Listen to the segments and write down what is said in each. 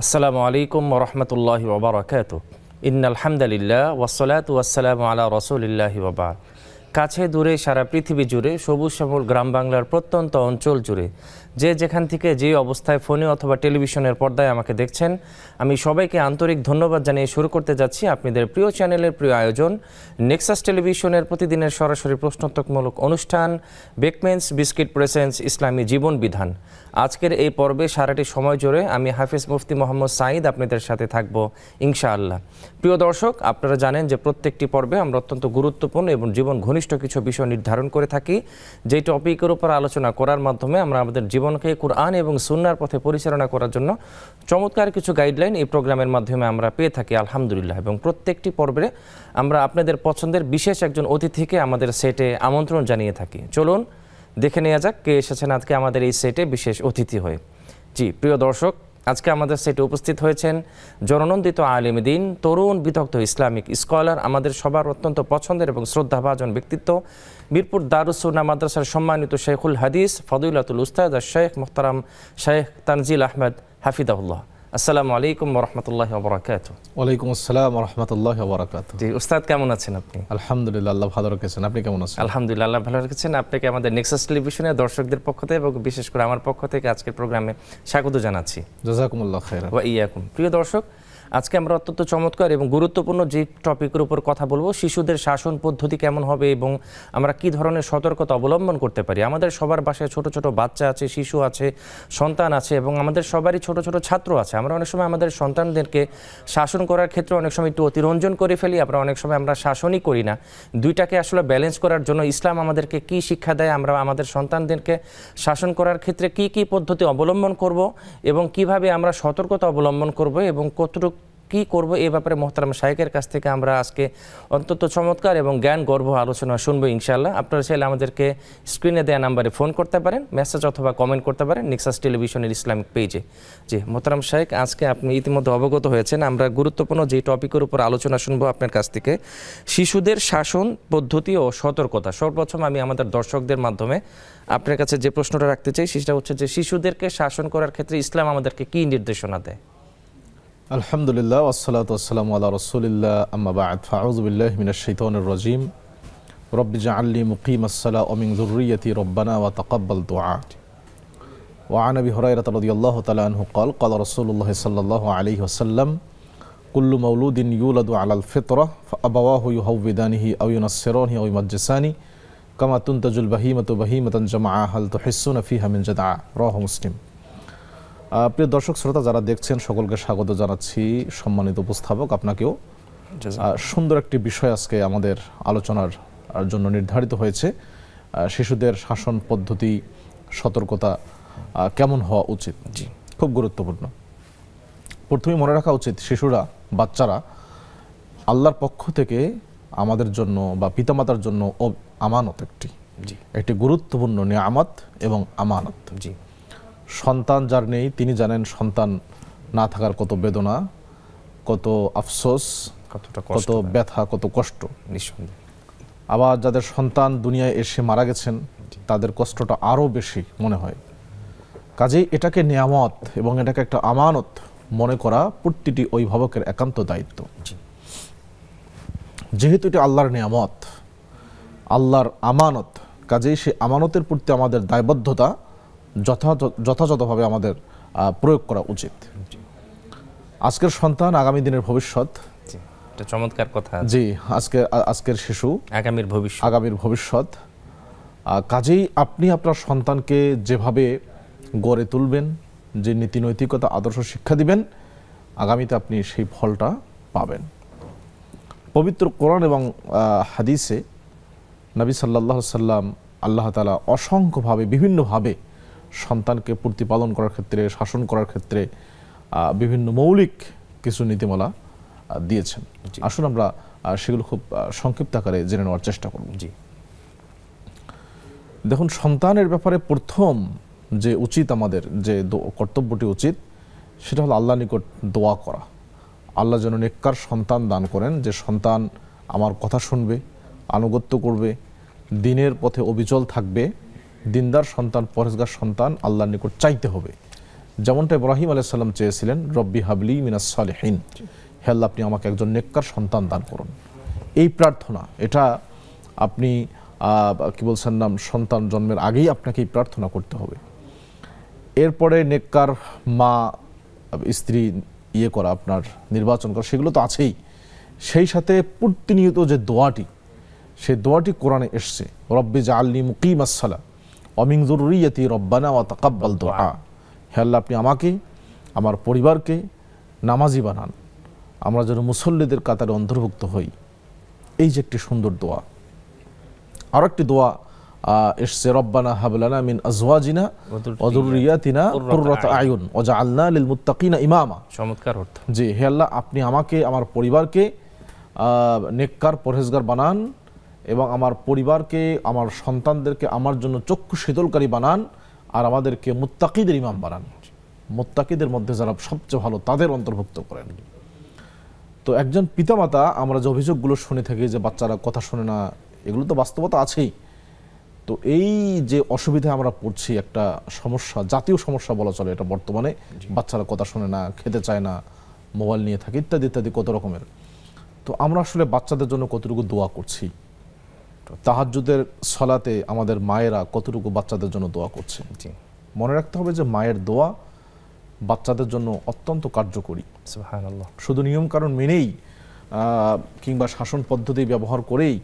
আসসালামু আলাইকুম ওয়া রাহমাতুল্লাহি ওয়া বারাকাতুহু। ইন্নাল হামদালিল্লাহ ওয়াসসালাতু ওয়াসসালামু আলা রাসূলিল্লাহি ওয়া বা'দ। কাছে দূরে সারা পৃথিবী জুড়ে সবুজ শ্যামল গ্রাম বাংলার প্রত্যন্ত অঞ্চল জুড়ে যে যেখান থেকে যে অবস্থায় ফোনে অথবা টেলিভিশনের পর্দায় আমাকে দেখছেন, আমি সবাইকে আন্তরিক ধন্যবাদ জানিয়ে শুরু করতে যাচ্ছি আপনাদের প্রিয় চ্যানেলের প্রিয় আয়োজন নেক্সাস টেলিভিশনের প্রতিদিনের সরাসরি প্রশ্নোত্তরমূলক অনুষ্ঠান বেকমেন্স বিস্কিট প্রেজেন্স ইসলামী জীবন বিধান। আজকের এই পর্বে সারাটি সময় জুড়ে আমি হাফেজ মুফতি মোহাম্মদ সাঈদ আপনাদের সাথে থাকব ইনশাআল্লাহ। প্রিয় দর্শক, আপনারা জানেন যে প্রত্যেকটি পর্বে আমরা অত্যন্ত গুরুত্বপূর্ণ এবং জীবন ঘনিষ্ঠ কিছু বিষয় নির্ধারণ করে থাকি, যেই টপিকের উপর আলোচনা করার মাধ্যমে আমরা আমাদের জীবনকে কুরআন এবং সুন্নাহর পথে পরিচালনা করার জন্য চমৎকার কিছু গাইডলাইন এই প্রোগ্রামের মাধ্যমে আমরা পেয়ে থাকি আলহামদুলিল্লাহ। এবং প্রত্যেকটি পর্বে আমরা আপনাদের পছন্দের বিশেষ একজন অতিথিকে আমাদের সেটে আমন্ত্রণ জানিয়ে থাকি। চলুন দেখে নেওয়া যাক কে এসেছেন আজকে আমাদের এই সেটে বিশেষ অতিথি হয়ে। জি প্রিয় দর্শক, আজকে আমাদের সেটে উপস্থিত হয়েছেন জননন্দিত আলেম দ্বীন, তরুণ বিদগ্ধ ইসলামিক স্কলার, আমাদের সবার অত্যন্ত পছন্দের এবং শ্রদ্ধাভাজন ব্যক্তিত্ব, মিরপুর দারুস সুন্নাহ মাদ্রাসার সম্মানিত শেখুল হাদিস ফদিলাতুল উস্তাদ শেখ মুহতারাম শেখ তানজিল আহমেদ হাফিজাহুল্লাহ। আসসালামু আলাইকুম ওয়া রাহমাতুল্লাহি ওয়া বারাকাতুহু। ওয়ালাইকুম আসসালাম ওয়া রাহমাতুল্লাহি ওয়া বারাকাতুহু। জি উস্তাদ, কেমন আছেন আপনি? আলহামদুলিল্লাহ, আল্লাহ ভালো রেখেছেন। আপনি কেমন আছেন? আলহামদুলিল্লাহ, আল্লাহ ভালো রেখেছেন। আপনাকে আমাদের নেক্সাস টেলিভিশনের দর্শকদের পক্ষ থেকে এবং বিশেষ করে আমার পক্ষ থেকে আজকের প্রোগ্রামে স্বাগত জানাচ্ছি। জাযাকুমুল্লাহ খাইরান। ওয়া ইয়াকুম। প্রিয় দর্শক, আজকে আমরা অত্যন্ত চমৎকার এবং গুরুত্বপূর্ণ যে টপিকের উপর কথা বলবো, শিশুদের শাসন পদ্ধতি কেমন হবে এবং আমরা কি ধরনের সতর্কতা অবলম্বন করতে পারি। আমাদের সবার বাসায় ছোট ছোট বাচ্চা আছে, শিশু আছে, সন্তান আছে এবং আমাদের সবারই ছোট ছোট ছাত্র আছে। আমরা অনেক সময় আমাদের সন্তানদেরকে শাসন করার ক্ষেত্রে অনেক সময় একটু অতিরঞ্জন করে ফেলি, আবার অনেক সময় আমরা শাসনই করি না। দুইটাকে আসলে ব্যালেন্স করার জন্য ইসলাম আমাদেরকে কি শিক্ষা দেয়, আমরা আমাদের সন্তানদেরকে শাসন করার ক্ষেত্রে কি কি পদ্ধতি অবলম্বন করব এবং কিভাবে আমরা সতর্কতা অবলম্বন করব এবং কতটুকু কি করব, এই ব্যাপারে মোহতারাম শাইখের কাছ থেকে আমরা আজকে অত্যন্ত চমৎকার এবং জ্ঞান গর্ভ আলোচনা শুনবো ইনশাআল্লাহ। আপনারা চাইলে আমাদেরকে স্ক্রিনে দেওয়া নাম্বারে ফোন করতে পারেন, মেসেজ অথবা কমেন্ট করতে পারেন নেক্সাস টেলিভিশনের ইসলামিক পেজে। জি মোহতারাম শাইখ, আজকে আপনি ইতিমধ্যে অবগত হয়েছেন, আমরা গুরুত্বপূর্ণ যে টপিকের উপর আলোচনা শুনবো আপনার কাছ থেকে, শিশুদের শাসন পদ্ধতি ও সতর্কতা। সর্বপ্রথম আমি আমাদের দর্শকদের মাধ্যমে আপনার কাছে যে প্রশ্নটা রাখতে চাই সেটা হচ্ছে যে শিশুদেরকে শাসন করার ক্ষেত্রে ইসলাম আমাদেরকে কি নির্দেশনা দেয়? আলহামদুলিল্লাহ ওয়াসসালাতু ওয়াসসালামু আলা রাসূলিল্লাহ, আম্মা বা'দ, ফাআউযু বিল্লাহি মিনাশ শাইতানির রাজীম। রব্বি জাআলনি মুকিমাস সালাতি ওয়া মিন যুররিয়্যাতি রব্বানা ওয়া তাকাব্বাল দুআ। ওয়া আন আবি হুরায়রা রাদিয়াল্লাহু তাআলা আনহু قال قال রাসূলুল্লাহ সাল্লাল্লাহু আলাইহি ওয়াসাল্লাম কুল্লু মাওলুদিন ইউলাদু আলাল ফিতরাহ ফাআবাওয়াহু ইউহাউবিদানিহি আও ইউনাসসিরানিহি আও ইউমাজ্জিসানি কামা তুনতাজুল বাহিমাতু বাহিমাতান জামাআ হাল তুহিসসুনা ফিহা মিন জাদআ। রাওয়াহু মুসলিম। প্রিয় দর্শক শ্রোতা যারা দেখছেন সকলকে স্বাগত জানাচ্ছি। সম্মানিত উপস্থাপক, আপনাকেও। সুন্দর একটি বিষয় আজকে আমাদের আলোচনার জন্য নির্ধারিত হয়েছে, শিশুদের শাসন পদ্ধতি, সতর্কতা কেমন হওয়া উচিত। জি, খুব গুরুত্বপূর্ণ। প্রথমেই মনে রাখা উচিত, শিশুরা, বাচ্চারা আল্লাহর পক্ষ থেকে আমাদের জন্য বা পিতামাতার জন্য আমানত, একটি গুরুত্বপূর্ণ নিয়ামত এবং আমানত। জি, সন্তান যার নেই তিনি জানেন সন্তান না থাকার কত বেদনা, কত আফসোস, কত ব্যথা, কত কষ্ট। আবার যাদের সন্তান দুনিয়ায় এসে মারা গেছেন তাদের কষ্টটা আরও বেশি মনে হয়। কাজেই এটাকে নিয়ামত এবং এটাকে একটা আমানত মনে করা প্রতিটি অভিভাবকের একান্ত দায়িত্ব। যেহেতু এটি আল্লাহর নিয়ামত, আল্লাহর আমানত, কাজেই সে আমানতের প্রতি আমাদের দায়বদ্ধতা যথাযথভাবে আমাদের প্রয়োগ করা উচিত। আজকের সন্তান আগামী দিনের ভবিষ্যৎ। এটা চমৎকার কথা। জি, আজকের শিশু আগামীর ভবিষ্যৎ। কাজেই আপনি আপনার সন্তানকে যেভাবে গড়ে তুলবেন, যে নীতি নৈতিকতা আদর্শ শিক্ষা দিবেন, আগামীতে আপনি সেই ফলটা পাবেন। পবিত্র কোরআন এবং হাদিসে নবী সাল্লাল্লাহু আলাইহি সাল্লাম, আল্লাহ তাআলা অসংখ্যভাবে বিভিন্নভাবে সন্তানকে প্রতিপালন করার ক্ষেত্রে, শাসন করার ক্ষেত্রে বিভিন্ন মৌলিক কিছু নীতিমালা দিয়েছেন। আসুন আমরা সেগুলো খুব সংক্ষিপ্ত আকারে জেনে নেওয়ার চেষ্টা করব। জি, দেখুন, সন্তানের ব্যাপারে প্রথম যে উচিত, আমাদের যে কর্তব্যটি উচিত, সেটা হলো আল্লাহর নিকট দোয়া করা। আল্লাহ যেন নেককার সন্তান দান করেন, যে সন্তান আমার কথা শুনবে, আনুগত্য করবে, দিনের পথে অবিচল থাকবে। দিনদার সন্তান, পরহেজগার সন্তান আল্লাহর নিকট চাইতে হবে যেমনটা ইব্রাহিম আলাইহিস সালাম চেয়েছিলেন, রব্বি হাবলি মিনাস সালিহিন, হে আল্লাহ আপনি আমাকে একজন নেককার সন্তান দান করুন। এই প্রার্থনা, এটা আপনি কি বলছেন নাম, সন্তান জন্মের আগেই আপনাকে এই প্রার্থনা করতে হবে। এরপরে নেককার মা স্ত্রী করা, আপনার নির্বাচন করা, সেগুলো তো আছেই। সেই সাথে প্রতিনিয়ত যে দোয়াটি, সেই দোয়াটি কোরআনে এসছে, রব্বি জাআলনি মুকিমাস সালাহ ওয়া মিন যুররিয়্যাতি রব্বানা ওয়া তাকাব্বাল দুআ, হে আল্লাহ আপনি আমাকে, আমার পরিবারকে নামাজি বানান, আমরা যেন মুসল্লিদের কাতারে অন্তর্ভুক্ত হই। এই যে একটি সুন্দর দোয়া। আরো একটি দোয়া এসছে, রব্বানা হাব লানা মিন আজওয়াজিনা ওয়া যুররিয়াতিনা কুররাতা আয়ুন ওয়াজআলনা লিল মুত্তাকিনা ইমামা। চমৎকার অর্থ। জি, হে আল্লাহ আপনি আমাকে, আমার পরিবারকে নেককার পরহেজগার বানান, এবং আমার পরিবারকে, আমার সন্তানদেরকে আমার জন্য চক্ষু শীতলকারী বানান, আর আমাদেরকে মুত্তাকিদের ইমাম বানান। মুত্তাকিদের মধ্যে যারা সবচেয়ে ভালো তাদের অন্তর্ভুক্ত করেন। তো একজন পিতামাতা, আমরা যে অভিযোগগুলো শুনে থাকি যে বাচ্চারা কথা শোনে না, এগুলো তো বাস্তবতা আছেই। তো এই যে অসুবিধা আমরা পড়ছি, একটা সমস্যা, জাতীয় সমস্যা বলা চলে এটা বর্তমানে, বাচ্চারা কথা শোনে না, খেতে চায় না, মোবাইল নিয়ে থাকে, ইত্যাদি ইত্যাদি কত রকমের। তো আমরা আসলে বাচ্চাদের জন্য কতটুকু দোয়া করছি? তাহাজ্জুদের সালাতে আমাদের মায়েরা কতটুকু বাচ্চাদের জন্য দোয়া করছে? মনে রাখতে হবে যে মায়ের দোয়া বাচ্চাদের জন্য অত্যন্ত কার্যকরী। সুবহানাল্লাহ। শুধু নিয়ম কারণ মেনেই কিংবা শাসন পদ্ধতি ব্যবহার করেই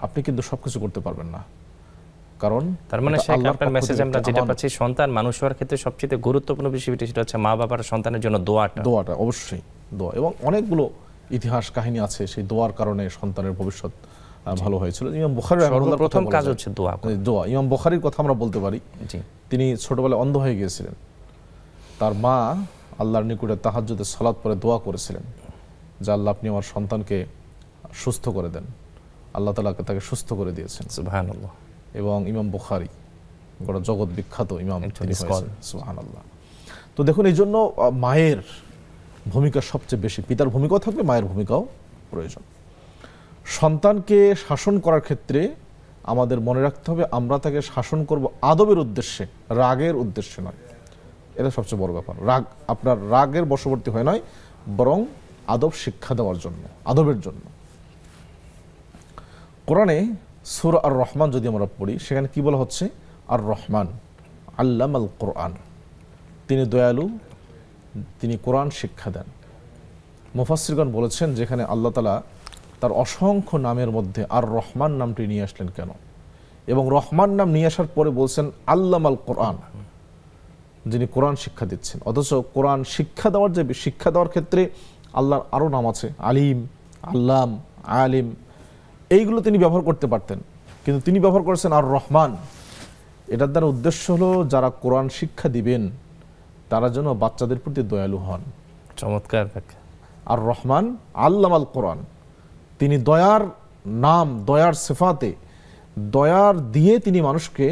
আপনি কিন্তু সবকিছু করতে পারবেন না। কারণ তার মানে আপনার মেসেজ আমরা যেটা পাচ্ছি, সন্তান মানুষ হওয়ার ক্ষেত্রে সবচেয়ে গুরুত্বপূর্ণ বিষয়টি সেটা হচ্ছে মা বাবার সন্তানের জন্য দোয়াটা অবশ্যই দোয়া। এবং অনেকগুলো ইতিহাস কাহিনী আছে সেই দোয়ার কারণে সন্তানের ভবিষ্যৎ ভালো হয়েছিল। ইমাম বুখারী সর্বপ্রথম কাজ হচ্ছে দোয়া। ইমাম বুখারীর কথা আমরা বলতে পারি, তিনি ছোটবেলায় অন্ধ হয়ে গিয়েছিলেন। তার মা আল্লাহর নিকটে তাহাজ্জুদের সালাত পড়ে দোয়া করেছিলেন যে আল্লাহ আপনি আমার সন্তানকে সুস্থ করে দেন। আল্লাহ তাআলা তাকে সুস্থ করে দিয়েছেন। সুবহানাল্লাহ। এবং ইমাম বুখারী গোটা জগৎ বিখ্যাত ইমাম তিনি হয়েছেন। সুবহানাল্লাহ। তো দেখুন, এই জন্য মায়ের ভূমিকা সবচেয়ে বেশি। পিতার ভূমিকাও থাকবে, মায়ের ভূমিকাও প্রয়োজন। সন্তানকে শাসন করার ক্ষেত্রে আমাদের মনে রাখতে হবে আমরা তাকে শাসন করব আদবের উদ্দেশ্যে, রাগের উদ্দেশ্যে নয়। এটা সবচেয়ে বড় ব্যাপার। রাগ, আপনার রাগের বশবর্তী হয় নয়, বরং আদব শিক্ষা দেওয়ার জন্য, আদবের জন্য। কোরআনে সূরা আর রহমান যদি আমরা পড়ি, সেখানে কি বলা হচ্ছে? আর রহমান আল্লামাল কোরআন, তিনি দয়ালু, তিনি কোরআন শিক্ষা দেন। মুফাসসিরগণ বলেছেন যেখানে আল্লাহ তাআলা তার অসংখ্য নামের মধ্যে আর রহমান নামটি নিয়ে আসলেন কেন, এবং রহমান নাম নিয়ে আসার পরে বলছেন আল্লামাল কোরআন, যিনি কোরআন শিক্ষা দিচ্ছেন। অথচ কোরআন শিক্ষা দেওয়ার যে শিক্ষা দেওয়ার ক্ষেত্রে আল্লাহর আরও নাম আছে, আলিম, আল্লাম, আলিম, এইগুলো তিনি ব্যবহার করতে পারতেন, কিন্তু তিনি ব্যবহার করেছেন আর রহমান। এটার দ্বারা উদ্দেশ্য হলো যারা কোরআন শিক্ষা দিবেন তারা যেন বাচ্চাদের প্রতি দয়ালু হন। চমৎকার। আর রহমান আল্লামাল কোরআন, তিনি দয়ার নাম, দয়ার সিফাতে, দয়ার দিয়ে তিনি মানুষকে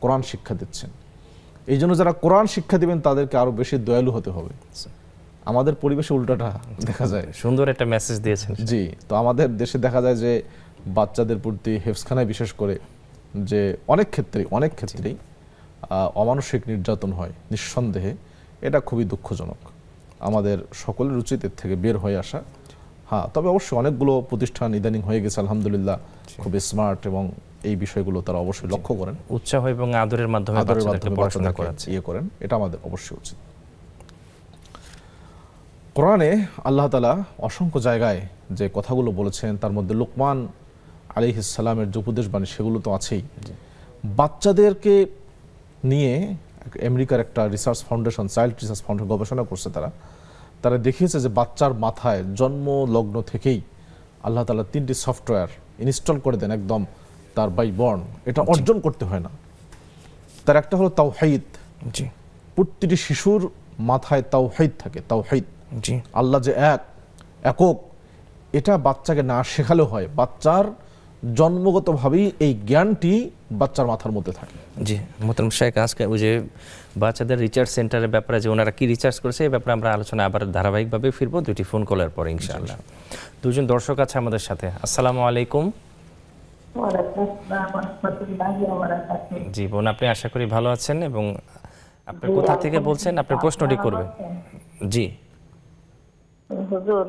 কোরআন শিক্ষা দিচ্ছেন। এই জন্য যারা কোরআন শিক্ষা দিবেন তাদেরকে আরো বেশি দয়ালু হতে হবে। আমাদের পরিবেশে উল্টাটা দেখা যায়। সুন্দর একটা মেসেজ দিয়েছেন। জি, তো আমাদের দেশে দেখা যায় যে বাচ্চাদের প্রতি হেফজখানায় বিশেষ করে যে অনেক ক্ষেত্রেই অমানসিক নির্যাতন হয়, নিঃসন্দেহে এটা খুবই দুঃখজনক। আমাদের সকলের উচিত এর থেকে বের হয়ে আসা। হ্যাঁ, তবে অবশ্যই অনেকগুলো প্রতিষ্ঠান ইদানিং হয়ে গেছে আলহামদুলিল্লাহ, খুব স্মার্ট, এবং এই বিষয়গুলো তারা অবশ্যই লক্ষ্য করেন, উৎসাহ এবং আদরের মাধ্যমে পড়াশোনা করেন, এটা আমাদের অবশ্যই উচিত। কোরআনে আল্লাহ তাআলা অসংখ্য জায়গায় যে কথাগুলো বলেছেন, তার মধ্যে লোকমান আলাইহিস সালামের যে উপদেশ বাণী, সেগুলো তো আছেই। বাচ্চাদেরকে নিয়ে আমেরিকার একটা research foundation, child research foundation গবেষণা করছে। তারা দেখিয়েছে যে বাচ্চার মাথায় জন্ম লগ্ন থেকেই আল্লাহ তাআলা 3টি সফটওয়্যার ইনস্টল করে দেন, একদম তার বাই বর্ন। এটা অর্জন করতে হয় না। তার একটা হলো তাওহীদ। প্রতিটি শিশুর মাথায় তাওহীদ থাকে, তাওহীদ, আল্লাহ যে একক, এটা বাচ্চাকে না শেখালেও হয়। বাচ্চার জন্মগতভাবেই এই জ্ঞানটি বাচ্চার মাথার মধ্যে থাকে। জি মোহতারাম শেখ, আজকে ওই যে বাচ্চাদের রিসার্চ সেন্টারের ব্যাপারে যে ওনারা কি রিসার্চ করেছে এই ব্যাপারে আমরা আলোচনা আবার ধারাবাহিকভাবে ফিরবো 2টি ফোন কলের পরে ইনশাআল্লাহ। দুজন দর্শক আছে আমাদের সাথে। আসসালামু আলাইকুম। ওয়ালাইকুম আসসালাম ওয়া রাহমাতুল্লাহি ওয়া বারাকাতুহু। জি বোন, আপনি আশা করি ভালো আছেন এবং আপনি কোথা থেকে বলছেন, আপনার প্রশ্নটি করবেন। জি হুজুর,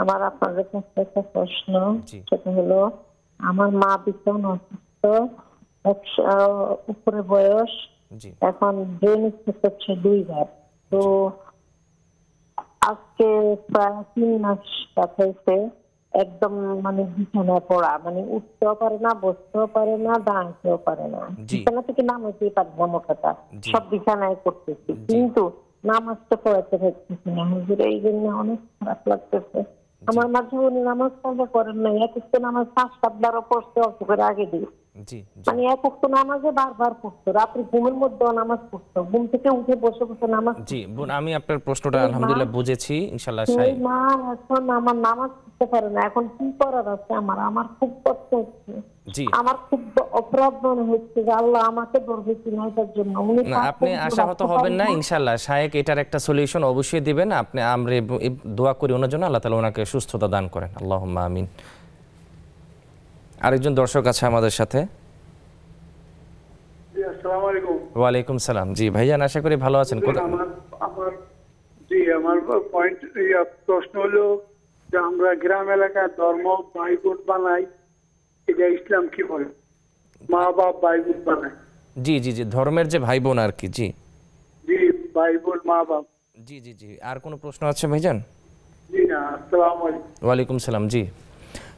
আমার আপনাদের কাছে একটা প্রশ্ন, জি। সেটা হলো আমার মা ভীষণ অসুস্থ, 100 উপরে বয়স, জি এখন ব্রেন স্ট্রোক হচ্ছে 2 বার। তো আজকে প্রায় 3 মাস কাটাইছে, একদম মানে বিছানায় পড়া, মানে উঠতেও পারে না, বসতেও পারে না, দাঁড়াতেও পারে না, জি। বিছানা থেকে নামাতেই পারে না, মোটাটা জি। সব বিছানায় করতেছি, কিন্তু নামাজটা পড়াতে পারতেছি না হুজুর। এই জন্য অনেক খারাপ লাগতেছে। আমার মাঝে উনি নামাজ কাজা করেন না, এক একটা নামাজ 5-7 বারও পড়তে অল্প করে আগে দিই, জি মানে এক একটা নামাজে বারবার পড়তো, রাত্রে ঘুমের মধ্যেও নামাজ পড়তো, ঘুম থেকে উঠে বসে বসে নামাজ জি বোন, আমি আপনার প্রশ্নটা আলহামদুলিল্লাহ বুঝেছি ইনশাআল্লাহ। সেই মা এখন আমার নামাজ পড়তে পারে না, এখন কি করার আছে আমার? আমার খুব কষ্ট হচ্ছে, জি আমার খুব অপরাধ মনে হচ্ছে যে আল্লাহ আমাকে ধরবে কিনা এটার জন্য। উনি না, আপনি আশাহত হবেন না, ইনশাআল্লাহ শায়েক এটার একটা সলিউশন অবশ্যই দিবেন। আপনি আমরা দোয়া করি ওনার জন্য, আল্লাহ তাআলা ওনাকে সুস্থতা দান করেন, আল্লাহুম্মা আমিন। আরেকজন দর্শক আছে আমাদের সাথে। জি, আসসালামু আলাইকুম। ওয়ালাইকুম সালাম। জি ভাইজান, আশা করি ভালো আছেন। আমার পয়েন্ট, প্রশ্ন হলো যে আমরা গ্রাম এলাকায় ধর্ম ভাই বোন বানাই, এটা ইসলাম কি বলে? মা বাপ ভাই বোন বানায়। জি জি জি, ধর্মের যে ভাই বোন আর কি। জি জি, ভাই বোন মা বাপ। জি জি জি, আর কোনো প্রশ্ন আছে ভাইজান? জি না, আসসালামু আলাইকুম। ওয়ালাইকুম সালাম। জি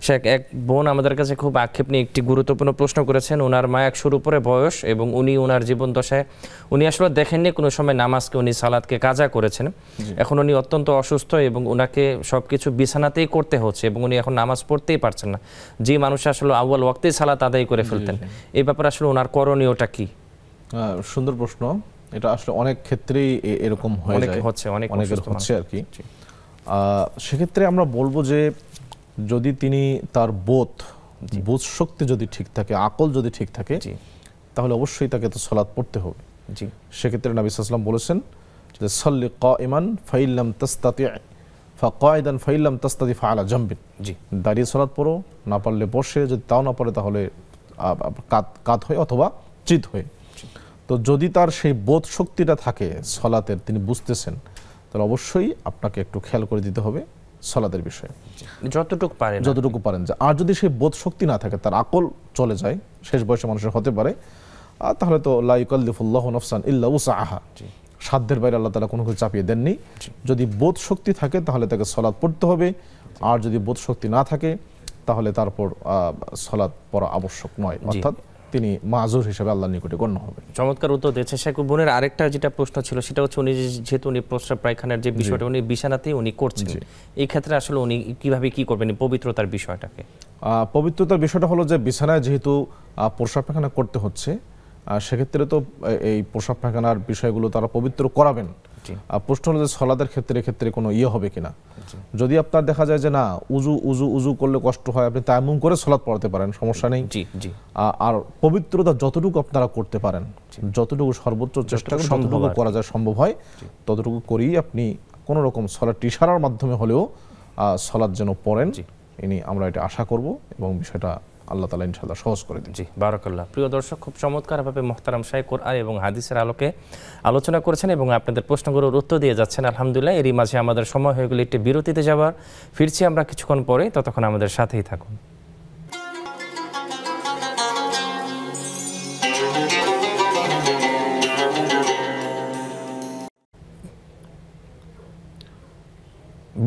শেখ, এক বোন আমাদের কাছে খুব আক্ষেপ নিয়ে একটি গুরুত্বপূর্ণ প্রশ্ন করেছেন। ওনার মা 100-র উপরে বয়স এবং উনি ওনার জীবন দশায় উনি আসলে দেখেননি কোনো সময় নামাজকে, উনি সালাদকে কাজা করেছেন। এখন উনি অত্যন্ত অসুস্থ এবং ওনাকে সব কিছু বিছানাতেই করতে হচ্ছে এবং উনি এখন নামাজ পড়তেই পারছেন না। যে মানুষ আসলে আউয়াল ওয়াক্তেই সালাত আদায় করে ফেলতেন, এই ব্যাপারে আসলে ওনার করণীয়টা কি? সুন্দর প্রশ্ন। এটা আসলে অনেক ক্ষেত্রেই এরকম হয়ে যায়, অনেকের হচ্ছে আর কি। সেক্ষেত্রে আমরা বলবো যে যদি তিনি তার বোধ শক্তি যদি ঠিক থাকে, আকল যদি ঠিক থাকে, তাহলে অবশ্যই তাকে তো সালাত পড়তে হবে। জি, সেক্ষেত্রে নবী সাল্লাল্লাহু আলাইহি ওয়াসাল্লাম বলেছেন যে সাল্লি কাইমান ফাইল্লাম তাস্তাতি ফাকাইদান ফাইল্লাম তাস্তাতি ফাআলা জামবিন। জি, দাঁড়িয়ে সালাত পড়ো, না পারলে বসে, যদি তাও না পারে তাহলে কাত হয়ে অথবা চিত হয়ে। তো যদি তার সেই বোধ শক্তিটা থাকে সালাতের, তিনি বুঝতেছেন, তাহলে অবশ্যই আপনাকে একটু খেয়াল করে দিতে হবে সালাতের বিষয়ে, যতটুকু পারেন। যে আর যদি সেই বোধ শক্তি না থাকে, তার আকল চলে যায়, শেষ বয়সে মানুষের হতে পারে, তাহলে তো লা ইউকাল্লিফুল্লাহু নাফসান ইল্লা উসআহা, সাধ্যের বাইরে আল্লাহ তাআলা কোনো কিছু চাপিয়ে দেননি। যদি বোধ শক্তি থাকে তাহলে তাকে সালাত পড়তে হবে, আর যদি বোধ শক্তি না থাকে তাহলে তারপর সালাত পড়া আবশ্যক নয়, অর্থাৎ তিনি মাযুর হিসেবে আল্লাহর নিকটে গণ্য হবে। চমৎকার উত্তর দিয়েছে শেখ। বোনের আরেকটা যেটা প্রশ্ন ছিল সেটা হচ্ছে উনি যেহেতু উনি প্রস্রাব পায়খানার যে বিষয়টা উনি বিছানাতেই উনি করছেন, এই ক্ষেত্রে আসলে উনি কিভাবে কি করবেন পবিত্রতার বিষয়টাকে? পবিত্রতার বিষয়টা হলো যে বিছানায় যেহেতু প্রস্রাব পায়খানা করতে হচ্ছে, সেক্ষেত্রে তো এই প্রস্রাব পায়খানার বিষয়গুলো তারা পবিত্র করাবেন। প্রশ্ন হলো যে সালাতের ক্ষেত্রে কোনো হবে কিনা। যদি আপনার দেখা যায় যে না, উজু করলে কষ্ট হয়, আপনি তায়াম্মুম করে সালাত পড়াতে পারেন, সমস্যা নেই। আর পবিত্রতা যতটুকু আপনারা করতে পারেন, যতটুকু সর্বোচ্চ চেষ্টা করে যতটুকু করা যায় সম্ভব হয়, ততটুকু করেই আপনি কোনো রকম সালাত ইশারার মাধ্যমে হলেও সালাত যেন পড়েন, আমরা এটা আশা করব এবং বিষয়টা আল্লাহ তাআলা ইনশাআল্লাহ সহজ করে দিন। জি, বারাকাল্লাহ। প্রিয় দর্শক, খুব চমৎকারভাবে মুহতারাম শাইখ কোরআন এবং হাদিসের আলোকে আলোচনা করেছেন এবং আপনাদের প্রশ্নগুলোর উত্তর দিয়ে যাচ্ছেন আলহামদুলিল্লাহ। এরই মাঝে আমাদের সময় হয়ে গেল একটি বিরতিতে যাবার, ফিরছি আমরা কিছুক্ষণ পরে, ততক্ষণ আমাদের সাথেই থাকুন।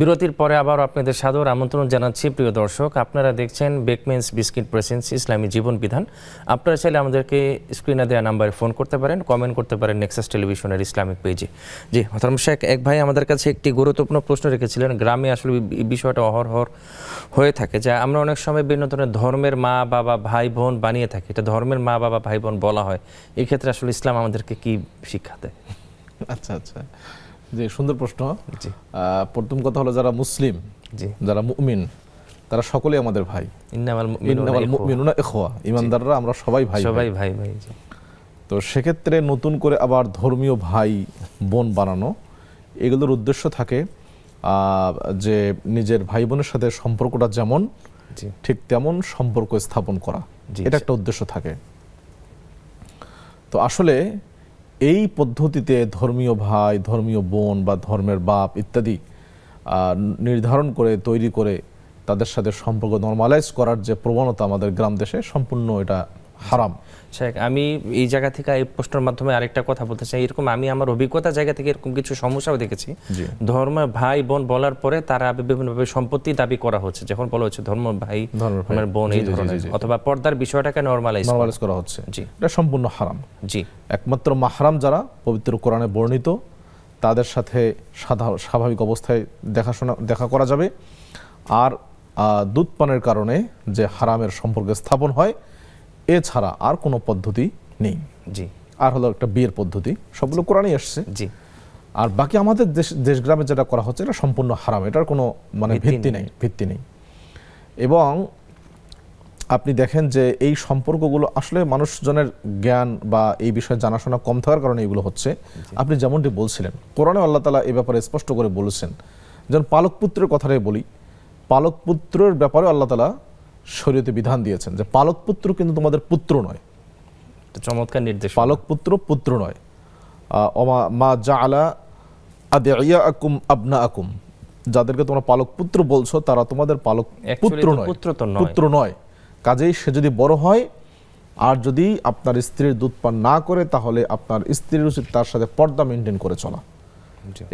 বিরতির পরে আবার আপনাদের সাদর আমন্ত্রণ জানাচ্ছি। প্রিয় দর্শক, আপনারা দেখছেন বেকমেন্স বিস্কিট প্রেজেন্স ইসলামী জীবন বিধান। আপনারা চাইলে আমাদেরকে স্ক্রিনে দেওয়া নাম্বারে ফোন করতে পারেন, কমেন্ট করতে পারেন নেক্সাস টেলিভিশনের ইসলামিক পেজে। জি মোহতারাম শেখ, এক ভাই আমাদের কাছে একটি গুরুত্বপূর্ণ প্রশ্ন রেখেছিলেন। গ্রামে আসলে বিষয়টা অহরহ হয়ে থাকে যে আমরা অনেক সময় বিভিন্ন ধরনের ধর্মের মা বাবা ভাই বোন বানিয়ে থাকি, এটা ধর্মের মা বাবা ভাই বোন বলা হয়। এই ক্ষেত্রে আসলে ইসলাম আমাদেরকে কি শিক্ষা দেয়? আচ্ছা, যে সুন্দর প্রশ্ন। প্রথম কথা হলো, যারা মুসলিম, যারা মুমিন, তারা সকলেই আমাদের ভাই। ইন্নামাল মুমিনুনা ইখওয়া, ঈমানদাররা আমরা সবাই ভাই। তো সেক্ষেত্রে নতুন করে আবার ধর্মীয় ভাই বোন বানানো, এগুলোর উদ্দেশ্য থাকে যে নিজের ভাই বোনের সাথে সম্পর্কটা যেমন ঠিক তেমন সম্পর্ক স্থাপন করা, এটা একটা উদ্দেশ্য থাকে। তো আসলে এই পদ্ধতিতে ধর্মীয় ভাই, ধর্মীয় বোন বা ধর্মের বাপ ইত্যাদি নির্ধারণ করে তৈরি করে তাদের সাথে সম্পর্ক নরমালাইজ করার যে প্রবণতা আমাদের গ্রাম দেশে, সম্পূর্ণ এটা হারাম। শেখ, আমি এই জায়গা থেকে এই প্রশ্নের মাধ্যমে আরেকটা কথা বলতে চাই। এরকম আমি আমার অভিজ্ঞতার জায়গা থেকে এরকম কিছু সমস্যাও দেখেছি। ধর্ম ভাই বোন বলার পরে তারা বিভিন্নভাবে সম্পত্তি দাবি করা হচ্ছে, যখন বলা হচ্ছে ধর্ম ভাই ধর্মের বোন এই ধরনের, অথবা পর্দার বিষয়টাকে নরমালাইজ করা হচ্ছে। এটা সম্পূর্ণ হারাম। জি, একমাত্র মাহরাম যারা পবিত্র কোরআনে বর্ণিত তাদের সাথে স্বাভাবিক অবস্থায় দেখা করা যাবে। আর দুধ পানের কারণে যে হারামের সম্পর্ক স্থাপন হয়, এছাড়া আর কোনো পদ্ধতি নেই। জি, আর হলো একটা বিয়ের পদ্ধতি, সবগুলো কোরআনেই আসছে। জি, আর বাকি আমাদের দেশ গ্রামে যেটা করা হচ্ছে এটা সম্পূর্ণ হারাম, এটার কোনো ভিত্তি নেই। এবং আপনি দেখেন যে এই সম্পর্কগুলো আসলে মানুষজনের জ্ঞান বা এই বিষয়ে জানাশোনা কম থাকার কারণে এগুলো হচ্ছে। আপনি যেমনটি বলছিলেন, কোরআনে আল্লাহ তাআলা এই ব্যাপারে স্পষ্ট করে বলেছেন। যেমন পালক পুত্রের কথাটাই বলি, পালক পুত্রের ব্যাপারে আল্লাহ তাআলা শরীয়তে বিধান দিয়েছেন যে পালক পুত্র কিন্তু তোমাদের পুত্র নয়। চমৎকার নির্দেশ। পালক পুত্র নয়। মা জাআলা আদিয়াকুম আবনাআকুম, যাদেরকে তোমরা পালক পুত্র বলছো তারা তোমাদের পালক পুত্র নয়। কাজেই সে যদি বড় হয় আর যদি আপনার স্ত্রীর দুধ পান না করে, তাহলে আপনার স্ত্রীর উচিত তার সাথে পর্দা মেনটেন করে চলা,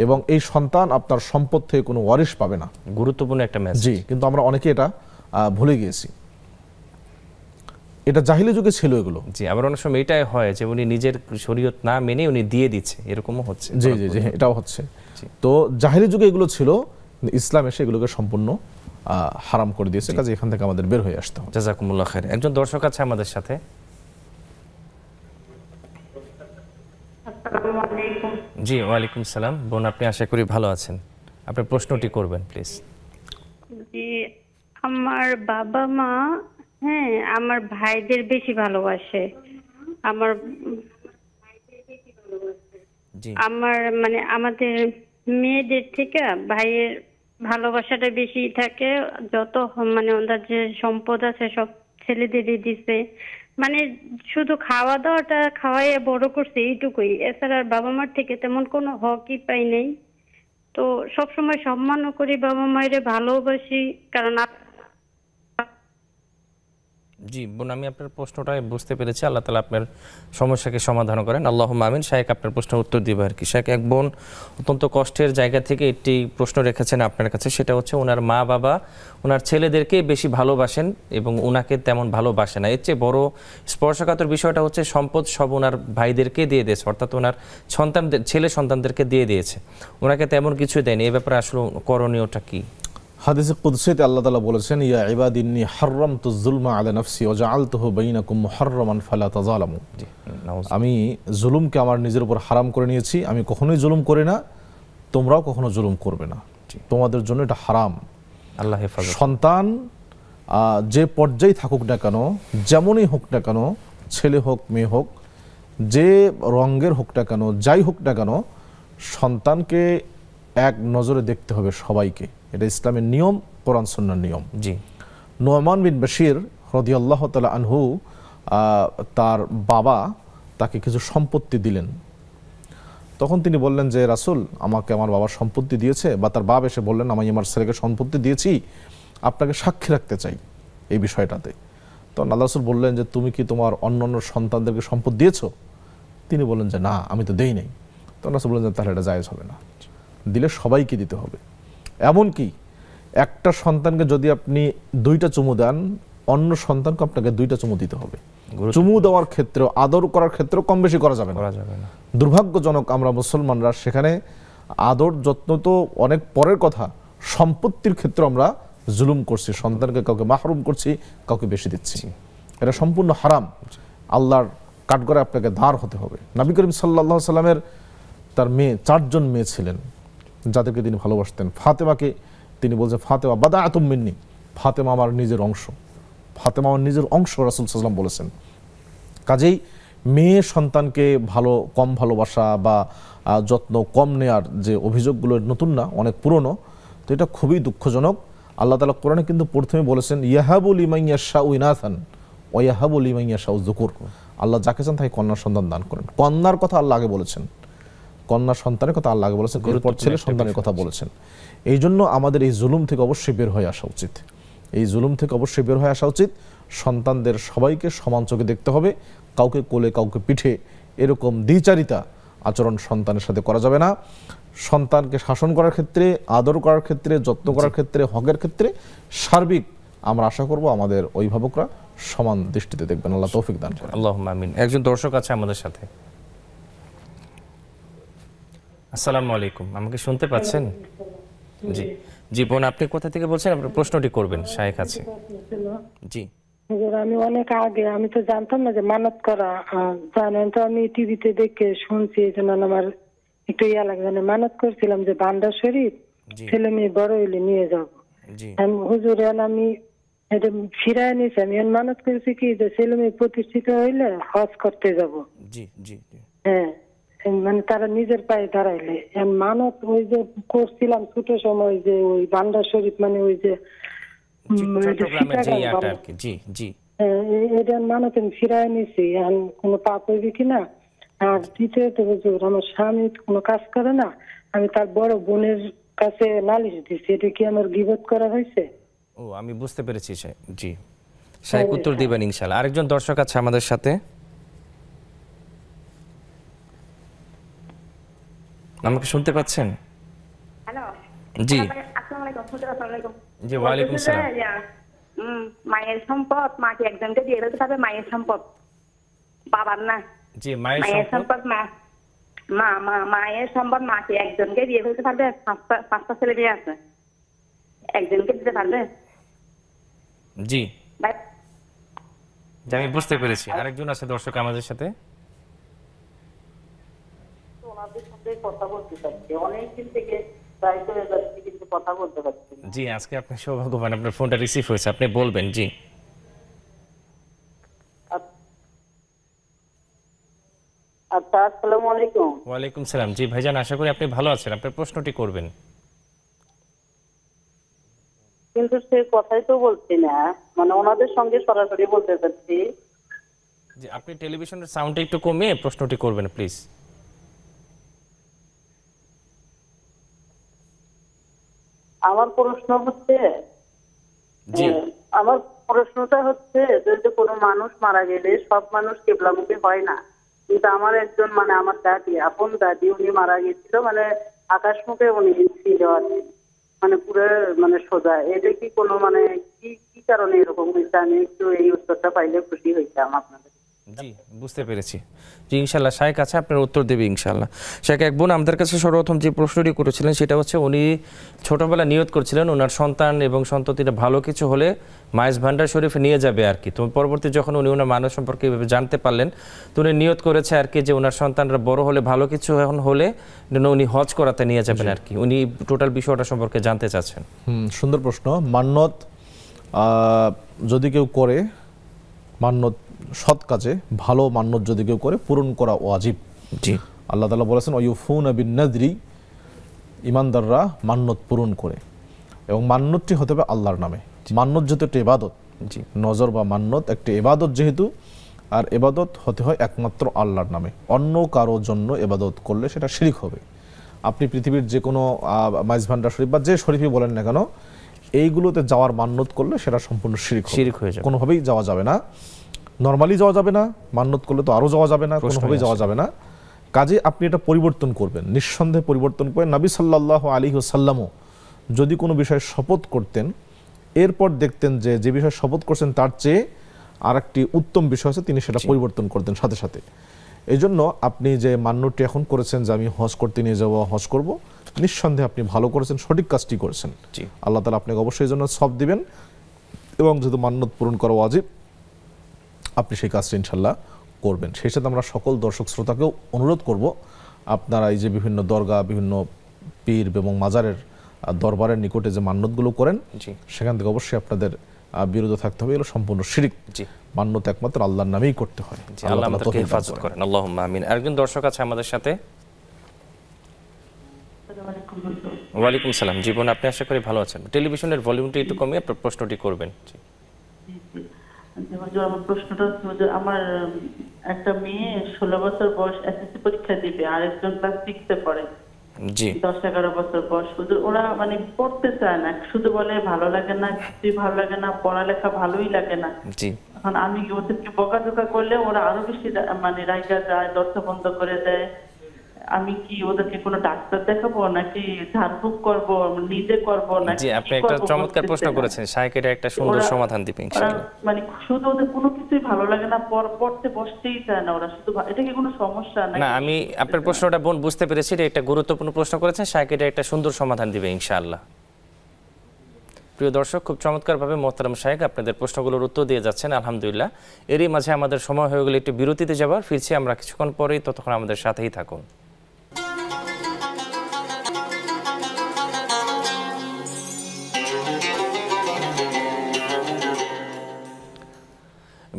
এবং এই সন্তান আপনার সম্পদ থেকে কোনো ওয়ারিশ পাবে না। গুরুত্বপূর্ণ একটা মেসেজ। জি, কিন্তু আমরা অনেকে এটা ভুলে গিয়েছি। এটা জাহিলি যুগে ছিল এগুলো। জি, আবার অনেক সময় এটাই হয় যে উনি নিজের শরীয়ত না মেনে উনি দিয়ে দিচ্ছে, এরকমও হচ্ছে। জি জি জি, এটাও হচ্ছে। তো জাহিলি যুগে এগুলো ছিল, ইসলাম এসে এগুলোকে সম্পূর্ণ হারাম করে দিয়েছে। কাজে এখান থেকে আমাদের বের হয়ে আসতে হবে। জাযাকুমুল্লাহ খাইর। একজন দর্শক আছে আমাদের সাথে। আসসালামু আলাইকুম। জি, ওয়ালাইকুম সালাম। বোন, আপনি আশা করি ভালো আছেন, আপনার প্রশ্নটি করবেন প্লিজ। জি, আমার বাবা মা আমার ভাইদের বেশি ভালোবাসে। আমার মানে আমাদের মেয়েদের থেকে ভাইয়ের ভালোবাসাটা বেশি থাকে। যত মানে ওনার যে সম্পদ আছে সব ছেলেদেরই দিছে, মানে শুধু খাওয়া দাওয়াটা খাওয়াইয়ে বড় করছে এইটুকুই, এছাড়া বাবা মার থেকে তেমন কোনো হকই পাই নাই। তো সবসময় সম্মানও করি, বাবা মায়ের ভালোবাসি, কারণ জি বোন, আমি আপনার প্রশ্নটা বুঝতে পেরেছি। আল্লাহ তাআলা আপনার সমস্যাকে সমাধান করেন, আল্লাহুম্মা আমিন। শায়েখ আপনার প্রশ্নের উত্তর দিবে আর কি। শায়েখ, এক বোন অত্যন্ত কষ্টের জায়গা থেকে একটি প্রশ্ন রেখেছেন আপনার কাছে, সেটা হচ্ছে ওনার মা বাবা ওনার ছেলেদেরকে বেশি ভালোবাসেন এবং ওনাকে তেমন ভালোবাসে না। এর চেয়ে বড় স্পর্শকাতর বিষয়টা হচ্ছে সম্পদ সব ওনার ভাইদেরকে দিয়ে দিয়েছে, অর্থাৎ ওনার ছেলে সন্তানদেরকে দিয়ে দিয়েছে, ওনাকে তেমন কিছু দেয়নি। এই ব্যাপারে আসলে করণীয়টা কি? হাদিসে কুদসিতে আল্লাহ তাআলা বলেছেন, ইয়া ইবাদি ইন্নী হাররামতুজ যুলমা আলা নাফসি ওয়া জাআলতুহু বাইনাকুম মুহাররামান ফালা তাযালামু। আমি জুলুমকে আমার নিজের উপর হারাম করে নিয়েছি, আমি কখনোই জুলুম করি না, তোমরাও কখনো জুলুম করবে না, তোমাদের জন্য এটা হারাম। আল্লাহ হেফাজত। সন্তান যে পর্যায়ে থাকুক না কেন, যেমনই হোক না কেন, ছেলে হোক মেয়ে হোক, যে রঙের হোক না কেন, যাই হোক না কেন, সন্তানকে এক নজরে দেখতে হবে সবাইকে। এটা ইসলামের নিয়ম, কোরআন সুন্নাহর নিয়ম। জি, নু'মান বিন বাশির রাদিয়াল্লাহু তাআলা আনহু, তার বাবা তাকে কিছু সম্পত্তি দিলেন। তখন তিনি বললেন যে রাসূল, আমাকে আমার বাবা সম্পত্তি দিয়েছে, বা তার বাবা এসে বললেন আমি আমার ছেলেকে সম্পত্তি দিয়েছি, আপনাকে সাক্ষী রাখতে চাই এই বিষয়টাতে। তখন আল্লাহ রাসূল বললেন যে তুমি কি তোমার অন্যান্য সন্তানদেরকে সম্পদ দিয়েছো? তিনি বললেন যে না, আমি তো দেই নাই। তখন রাসূল বললেন যে তাহলে এটা জায়েজ হবে না, দিলে সবাইকে দিতে হবে। এমনকি একটা সন্তানকে যদি আপনি 2টা চুমু দেন, অন্য সন্তানকে আপনাকে 2টা চুমু দিতে হবে। চুমু দেওয়ার ক্ষেত্রে, আদর করার ক্ষেত্রে কম বেশি করা যাবে না। দুর্ভাগ্যজনক আমরা মুসলমানরা সেখানে আদর যত্ন তো অনেক পরের কথা, সম্পত্তির ক্ষেত্রে আমরা জুলুম করছি, সন্তানকে কাউকে মাহরুম করছি, কাউকে বেশি দিচ্ছি। এটা সম্পূর্ণ হারাম। আল্লাহর কাঠগড়ায় আপনাকে ধার হতে হবে। নবী করিম সাল্লাল্লাহু আলাইহি সাল্লামের তার মেয়ে 4 জন মেয়ে ছিলেন যাদেরকে তিনি ভালোবাসতেন। ফাতেমাকে তিনি বলছেন ফাতেমা বাদাআতুম মিন্নি, ফাতেমা আমার নিজের অংশ, ফাতেমা আমার নিজের অংশ, রাসূল সাল্লাল্লাহু আলাইহি ওয়াসাল্লাম বলেছেন। কাজেই মেয়ে সন্তানকে কম ভালোবাসা বা যত্ন কম নেয়ার যে অভিযোগগুলো নতুন না, অনেক পুরনো। তো এটা খুবই দুঃখজনক। আল্লাহ তাআলা কোরআনে কিন্তু প্রথমে বলেছেন ইয়াহাবু লিমান ইয়াশাউ ইনাসান ওয়া ইয়াহাবু লিমান ইয়াশাউ যুকুর। আল্লাহ যাকে চান তাকে কন্যার সন্তান দান করেন। কন্যার কথা আল্লাহ আগে বলেছেন, কন্যার সন্তানের কথা আল্লাহ আগে বলেছেন, এরপর ছেলে সন্তানের কথা বলেছেন। এই জন্য আমাদের এই জুলুম থেকে অবশ্যই বের হয়ে আসা উচিত, এই জুলুম থেকে অবশ্যই বের হয়ে আসা উচিত। সন্তানদের সবাইকে সমান চোখে দেখতে হবে, কাউকে কোলে কাউকে পিঠে এরকম দ্বিচারিতা আচরণ সন্তানের সাথে করা যাবে না। সন্তানকে শাসন করার ক্ষেত্রে, আদর করার ক্ষেত্রে, যত্ন করার ক্ষেত্রে, হকের ক্ষেত্রে সার্বিক আমরা আশা করব আমাদের অভিভাবকরা সমান দৃষ্টিতে দেখবেন। আল্লাহ তৌফিক দান করেন। আল্লাহুম্মা আমিন। একজন দর্শক আছে আমাদের সাথে। আসসালামু আলাইকুম, আমাকে শুনতে পাচ্ছেন? জি জি বোন, আপনি কোথা থেকে বলছেন? আপনার প্রশ্নটি করবেন, শায়েখ আছে। জি আমি অনেক আগে, আমি তো জানতাম না যে মানত করা জানেন, তো আমি টিভিতে দেখে শুনছি, এই জন্য আমার একটু ইয়া লাগে। মানত করছিলাম যে ভান্ডার শরীফ ছেলে মেয়ে বড় হইলে নিয়ে যাবো। হুজুর আমি এটা ফিরাই নিয়েছি, আমি মানত করেছি কি যে ছেলে মেয়ে প্রতিষ্ঠিত হইলে হজ করতে যাব। জি জি হ্যাঁ, মানে তারা নিজের পায়ে দাঁড়াইলে মানত ওই যে করছিলাম ছোট সময়, যে ওই ভান্ডার শরীফ মানে ওই যে মানত আমি ফিরাই নিয়েছি। কোনো পাপ হইবে কিনা। আর দ্বিতীয়ত হুজুর আমার স্বামী কোনো কাজ করে না, আমি তার বড় বোনের কাছে নালিশ দিচ্ছি, এটা কি আমার গীবত করা হয়েছে? ও আমি বুঝতে পেরেছি। জি শায়েখ উত্তর দিবেন ইনশাআল্লাহ। আরেকজন দর্শক আছে আমাদের সাথে, আমাকে শুনতে পাচ্ছেন? হ্যালো জি আসসালামু আলাইকুম। আসসালামু আলাইকুম। জি ওয়ালাইকুম সালাম। মায়ের সম্পদ মাকে একজনকে দিয়ে দিতে হবে, মায়ের সম্পদ বাবার না। জি মায়ের সম্পদ মায়ের সম্পদ মাকে একজনকে দিয়ে দিতে পারবে। পাঁচটা ছেলে মেয়ে আছে, একজনকে দিতে পারবে? জি আমি বুঝতে পেরেছি। আরেকজন আছে দর্শক আমাদের সাথে। ওনাদের সাথে কথা বলতে চাচ্ছি, অনেকদিন থেকে ট্রাই করে যাচ্ছি কিন্তু কথা বলতে পারছি না। জি আজকে আপনি সৌভাগ্যবান, আপনার ফোনটা রিসিভ হয়েছে, আপনি বলবেন। জি আচ্ছা, আসসালামু আলাইকুম। ওয়ালাইকুম সালাম। জি ভাইজান, আশা করি আপনি ভালো আছেন, আপনার প্রশ্নটি করবেন। কিন্তু সে কথাই তো বলছি না, মানে ওনাদের সঙ্গে সরাসরি বলতে চাচ্ছি। জি আপনি টেলিভিশনের সাউন্ডটা একটু কমিয়ে প্রশ্নটি করবেন প্লিজ। আমার প্রশ্ন হচ্ছে, আমার প্রশ্নটা হচ্ছে যে কোনো মানুষ মারা গেলে সব মানুষ কিবলামুখী হয় না, কিন্তু আমার একজন মানে আমার দাদি, আপন দাদি, উনি মারা গেছিল, মানে আকাশমুখে উনি ছিল আর কি, মানে পুরো মানে সোজা। এটা কি কোনো মানে কি কারণে এরকম হয়েছে? আমি একটু এই উত্তরটা পাইলে খুশি হইতাম আপনাদের। জি বুঝতে পেরেছি। জি ইনশাআল্লাহ শায়েখ আছে, আপনার উত্তর দেবে ইনশাআল্লাহ। শায়েখ এক বোন আমাদের কাছে সর্বপ্রথম যে প্রশ্নটি করেছিলেন সেটা হচ্ছে, উনি ছোটবেলা নিয়ত করছিলেন ওনার সন্তান এবং সন্ততিরা ভালো কিছু হলে মায়েজ ভান্ডার শরীফে নিয়ে যাবে আর কি। তো পরবর্তী যখন উনি ওনার মানুষ সম্পর্কে এভাবে জানতে পারলেন, তো উনি নিয়ত করেছে আর কি যে ওনার সন্তানরা বড় হলে ভালো কিছু এখন হলে উনি হজ করাতে নিয়ে যাবেন আর কি। উনি টোটাল বিষয়টা সম্পর্কে জানতে চাচ্ছেন। সুন্দর প্রশ্ন। মান্নত যদি কেউ করে, মান্নত সৎ কাজে ভালো মান্নত যদি কেউ করে পূরণ করা ওয়াজিব। জি আল্লাহ তাআলা বলেছেন ওয়ায়ুফুনা বিন-নাযরি, ইমানদাররা মান্নত পূরণ করে, এবং মান্নতটি হতে হবে আল্লাহর নামে। মান্নত যেহেতু একটা ইবাদত, জি নজর বা মান্নত একটা ইবাদত যেহেতু, আর ইবাদত হতে হয় একমাত্র আল্লাহর নামে। অন্য কারো জন্য ইবাদত করলে সেটা শিরক হবে। আপনি পৃথিবীর যে কোনো মাইজ ভান্ডার শরীফ বা যে শরীফই বলেন না কেন, এইগুলোতে যাওয়ার মান্নত করলে সেটা সম্পূর্ণ শিরক হয়ে যাবে, কোনোভাবেই যাওয়া যাবে না। নর্মালি যাওয়া যাবে না, মান্নত করলে তো আরও যাওয়া যাবে না, কোনোভাবেই যাওয়া যাবে না। কাজে আপনি এটা পরিবর্তন করবেন, নিঃসন্দেহে পরিবর্তন করবেন। নবী সাল্লাল্লাহু আলাইহি ওয়াসাল্লামও যদি কোনো বিষয়ে শপথ করতেন, এরপর দেখতেন যে যে বিষয়ে শপথ করছেন তার চেয়ে আর একটি উত্তম বিষয় আছে, তিনি সেটা পরিবর্তন করতেন সাথে সাথে। এই জন্য আপনি যে মান্যটি এখন করেছেন যে আমি হজ করতে নিয়ে যাবো, হজ করব, নিঃসন্দেহে আপনি ভালো করেছেন, সঠিক কাজটি করেছেন। আল্লাহ তাআলা আপনাকে অবশ্যই এই জন্য সওয়াব দিবেন, এবং যেহেতু মান্যত পূরণ করা ওয়াজিব, আপনি সেই কাজটা ইনশাল্লাহ করবেন। সেই সাথে আমরা সকল দর্শক শ্রোতাকেও অনুরোধ করব, আপনারা এই যে বিভিন্ন দরগা, বিভিন্ন পীর এবং মাজারের দরবারের নিকটে যে মান্যতগুলো করেন, সেখান থেকে অবশ্যই আপনাদের বিরত থাকতে হবে। এগুলো সম্পূর্ণ শিরক। মান্যত একমাত্র আল্লাহর নামেই করতে হয়। আল্লাহ আমাদেরকে হেফাজত করেন, আল্লাহুম্মা আমিন। আরেকজন দর্শক আছে আমাদের সাথে। ওয়ালাইকুম সালাম। জীবন, আপনি আশা করি ভালো আছেন। টেলিভিশনের ভলিউমটা একটু কমিয়ে আপনার প্রশ্নটি করবেন। আমার প্রশ্নটা হচ্ছে, আমার একটা মেয়ে 16 বছর বয়স এসএসসি পরীক্ষা দিবে, আরেকজন ক্লাস 6 এ পড়ে। জি 10-11 বছর বয়স। শুধু ওরা মানে পড়তে চায় না, শুধু বলে ভালো লাগে না, কিছুই ভালো লাগে না, পড়ালেখা ভালোই লাগে না। জি এখন আমি ওদেরকে বকাঝকা করলে ওরা আরো বেশি মানে রাইগা যায়, দরজা বন্ধ করে দেয়। আমি কি ওদেরকে কোনো ডাক্তার দেখাবো নাকি ঝাড়ফুঁক করবো, নিজে করবো নাকি? জি আপনি একটা চমৎকার প্রশ্ন করেছেন, শায়েক এটা একটা সুন্দর সমাধান দিবে ইনশাআল্লাহ। মানে শুধু ওদের কোনো কিছুই ভালো লাগে না, পড়তে বসতেই চায় না ওরা, শুধু এটা কি কোনো সমস্যা না? আমি আপনার প্রশ্নটা বুঝতে পেরেছি, এটা একটা গুরুত্বপূর্ণ প্রশ্ন করেছেন, শায়েক এটা একটা সুন্দর সমাধান দিবে ইনশাআল্লাহ। প্রিয় দর্শক, খুব চমৎকারভাবে মোহতারাম শায়েক আপনাদের প্রশ্নগুলোর উত্তর দিয়ে যাচ্ছেন আলহামদুলিল্লাহ। এরই মাঝে আমাদের সময় হয়ে গেলে একটু বিরতিতে যাবার, ফিরছি আমরা কিছুক্ষণ পরেই, ততক্ষণ আমাদের সাথেই থাকুন।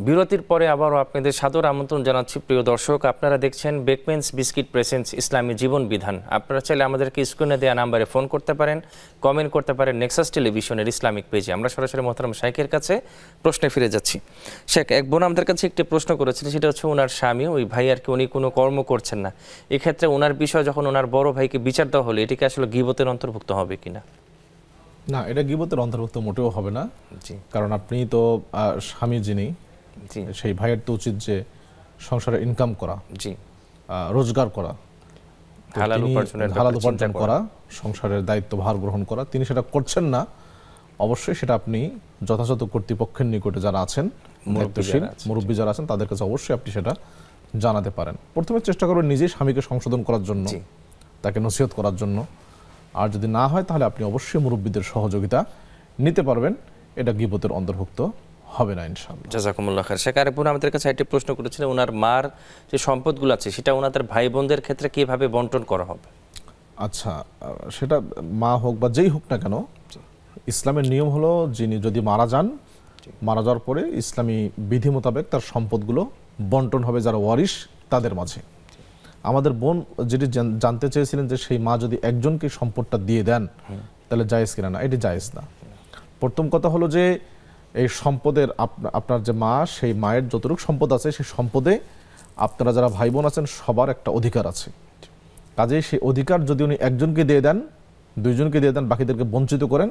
বিরতির পরে আবারও আপনাদের সাদর আমন্ত্রণ জানাচ্ছি প্রিয় দর্শক। আপনারা দেখছেন বেকমেন্স বিস্কিট প্রেজেন্টস ইসলামী জীবন বিধান। আপনারা চাইলে আমাদেরকে স্ক্রিনে দেওয়া নাম্বারে ফোন করতে পারেন, কমেন্ট করতে পারেন নেক্সাস টেলিভিশনের ইসলামিক পেজে। আমরা সরাসরি মোহতারাম শাইখের কাছে প্রশ্নে ফিরে যাচ্ছি। শেখ, এক বোন আমাদের কাছে একটি প্রশ্ন করেছিল, সেটা হচ্ছে ওনার স্বামী, ওই ভাই আর কি, উনি কোনো কর্ম করছেন না। এক্ষেত্রে ওনার বিষয় যখন ওনার বড় ভাইকে বিচার দেওয়া হলো, এটিকে আসলে গীবতের অন্তর্ভুক্ত হবে কিনা? না, এটা গীবতের অন্তর্ভুক্ত মোটেও হবে না। জি, কারণ আপনি তো স্বামী যিনি, সেই ভাইয়ের তো উচিত যে সংসারে ইনকাম করা, জি রোজগার করা, হালাল উপার্জন করা, সংসারের দায়িত্ব ভার গ্রহণ করা। তিনি সেটা করছেন না, অবশ্যই সেটা আপনি যথাযথ কর্তৃপক্ষের নিকটে যারা আছেন, দায়িত্বশীল মুরব্বী যারা আছেন, তাদের কাছে অবশ্যই আপনি সেটা জানাতে পারেন। প্রথমে চেষ্টা করবেন নিজেই স্বামীকে সংশোধন করার জন্য, তাকে নসিহত করার জন্য। আর যদি না হয় তাহলে আপনি অবশ্যই মুরব্বীদের সহযোগিতা নিতে পারবেন, এটা গীবতের অন্তর্ভুক্ত হবে না ইনশাআল্লাহ। জাযাকুমুল্লাহ খাইর। শেখ আরেকবার আমাদের কাছে একটি প্রশ্ন করেছিলেন, ওনার মার যে সম্পদগুলো আছে সেটা ওনাদের ভাই বোনদের ক্ষেত্রে কিভাবে বন্টন করা হবে? আচ্ছা, সেটা মা হোক বা যেই হোক না কেন, ইসলামের নিয়ম হলো যিনি যদি মারা যান, মারা যাওয়ার পরে ইসলামী বিধি মোতাবেক তার সম্পদগুলো বন্টন হবে যারা ওয়ারিশ তাদের মাঝে। আমাদের বোন যেটি জানতে চেয়েছিলেন যে সেই মা যদি একজনকে সম্পদটা দিয়ে দেন তাহলে জায়েজ কিনা, না এটি জায়েজ না। প্রথম কথা হলো যে এই সম্পদের আপনার যে মা, সেই মায়ের যতটুকু সম্পদ আছে সেই সম্পদে আপনারা যারা ভাই বোন আছেন সবার একটা অধিকার আছে। কাজেই সেই অধিকার যদি উনি একজনকে দিয়ে দেন, দুইজনকে দিয়ে দেন, বাকিদেরকে বঞ্চিত করেন,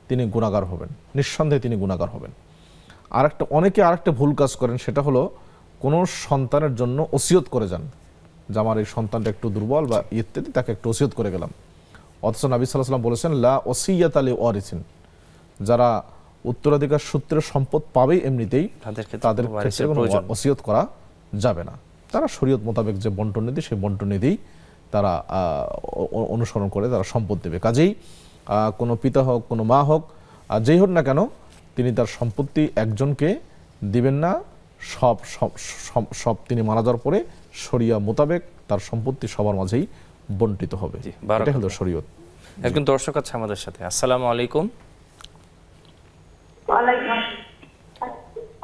তিনি গুনাহগার হবেন, নিঃসন্দেহে তিনি গুনাহগার হবেন। অনেকে আরেকটা ভুল কাজ করেন, সেটা হলো কোনো সন্তানের জন্য ওসিয়ত করে যান যে আমার এই সন্তানটা একটু দুর্বল বা ইত্যাদি, তাকে একটু ওসিয়ত করে গেলাম। অথচ নবী সাল্লাল্লাহু আলাইহি ওয়াসাল্লাম বলেছেন লা ওসিয়াতা লিওয়ারিসিন, যারা উত্তরাধিকার সূত্রে সম্পদ পাবেই এমনিতেই, তাদের ক্ষেত্রে কোনো ওসিয়ত করা যাবে না। তারা শরীয়ত মোতাবেক যে বন্টন নীতি, সেই বন্টন নীতি তারা অনুসরণ করে তারা সম্পদ দেবে। কাজেই কোনো পিতা হোক, কোনো মা হোক, যেই হোক না কেন, তিনি তার সম্পত্তি একজনকে দিবেন না, সব তিনি মারা যাওয়ার পরে শরিয়া মোতাবেক তার সম্পত্তি সবার মাঝেই বন্টিত হবে। এটা হলো শরীয়ত। একজন দর্শক আছে আমাদের সাথে। আসসালামু আলাইকুম।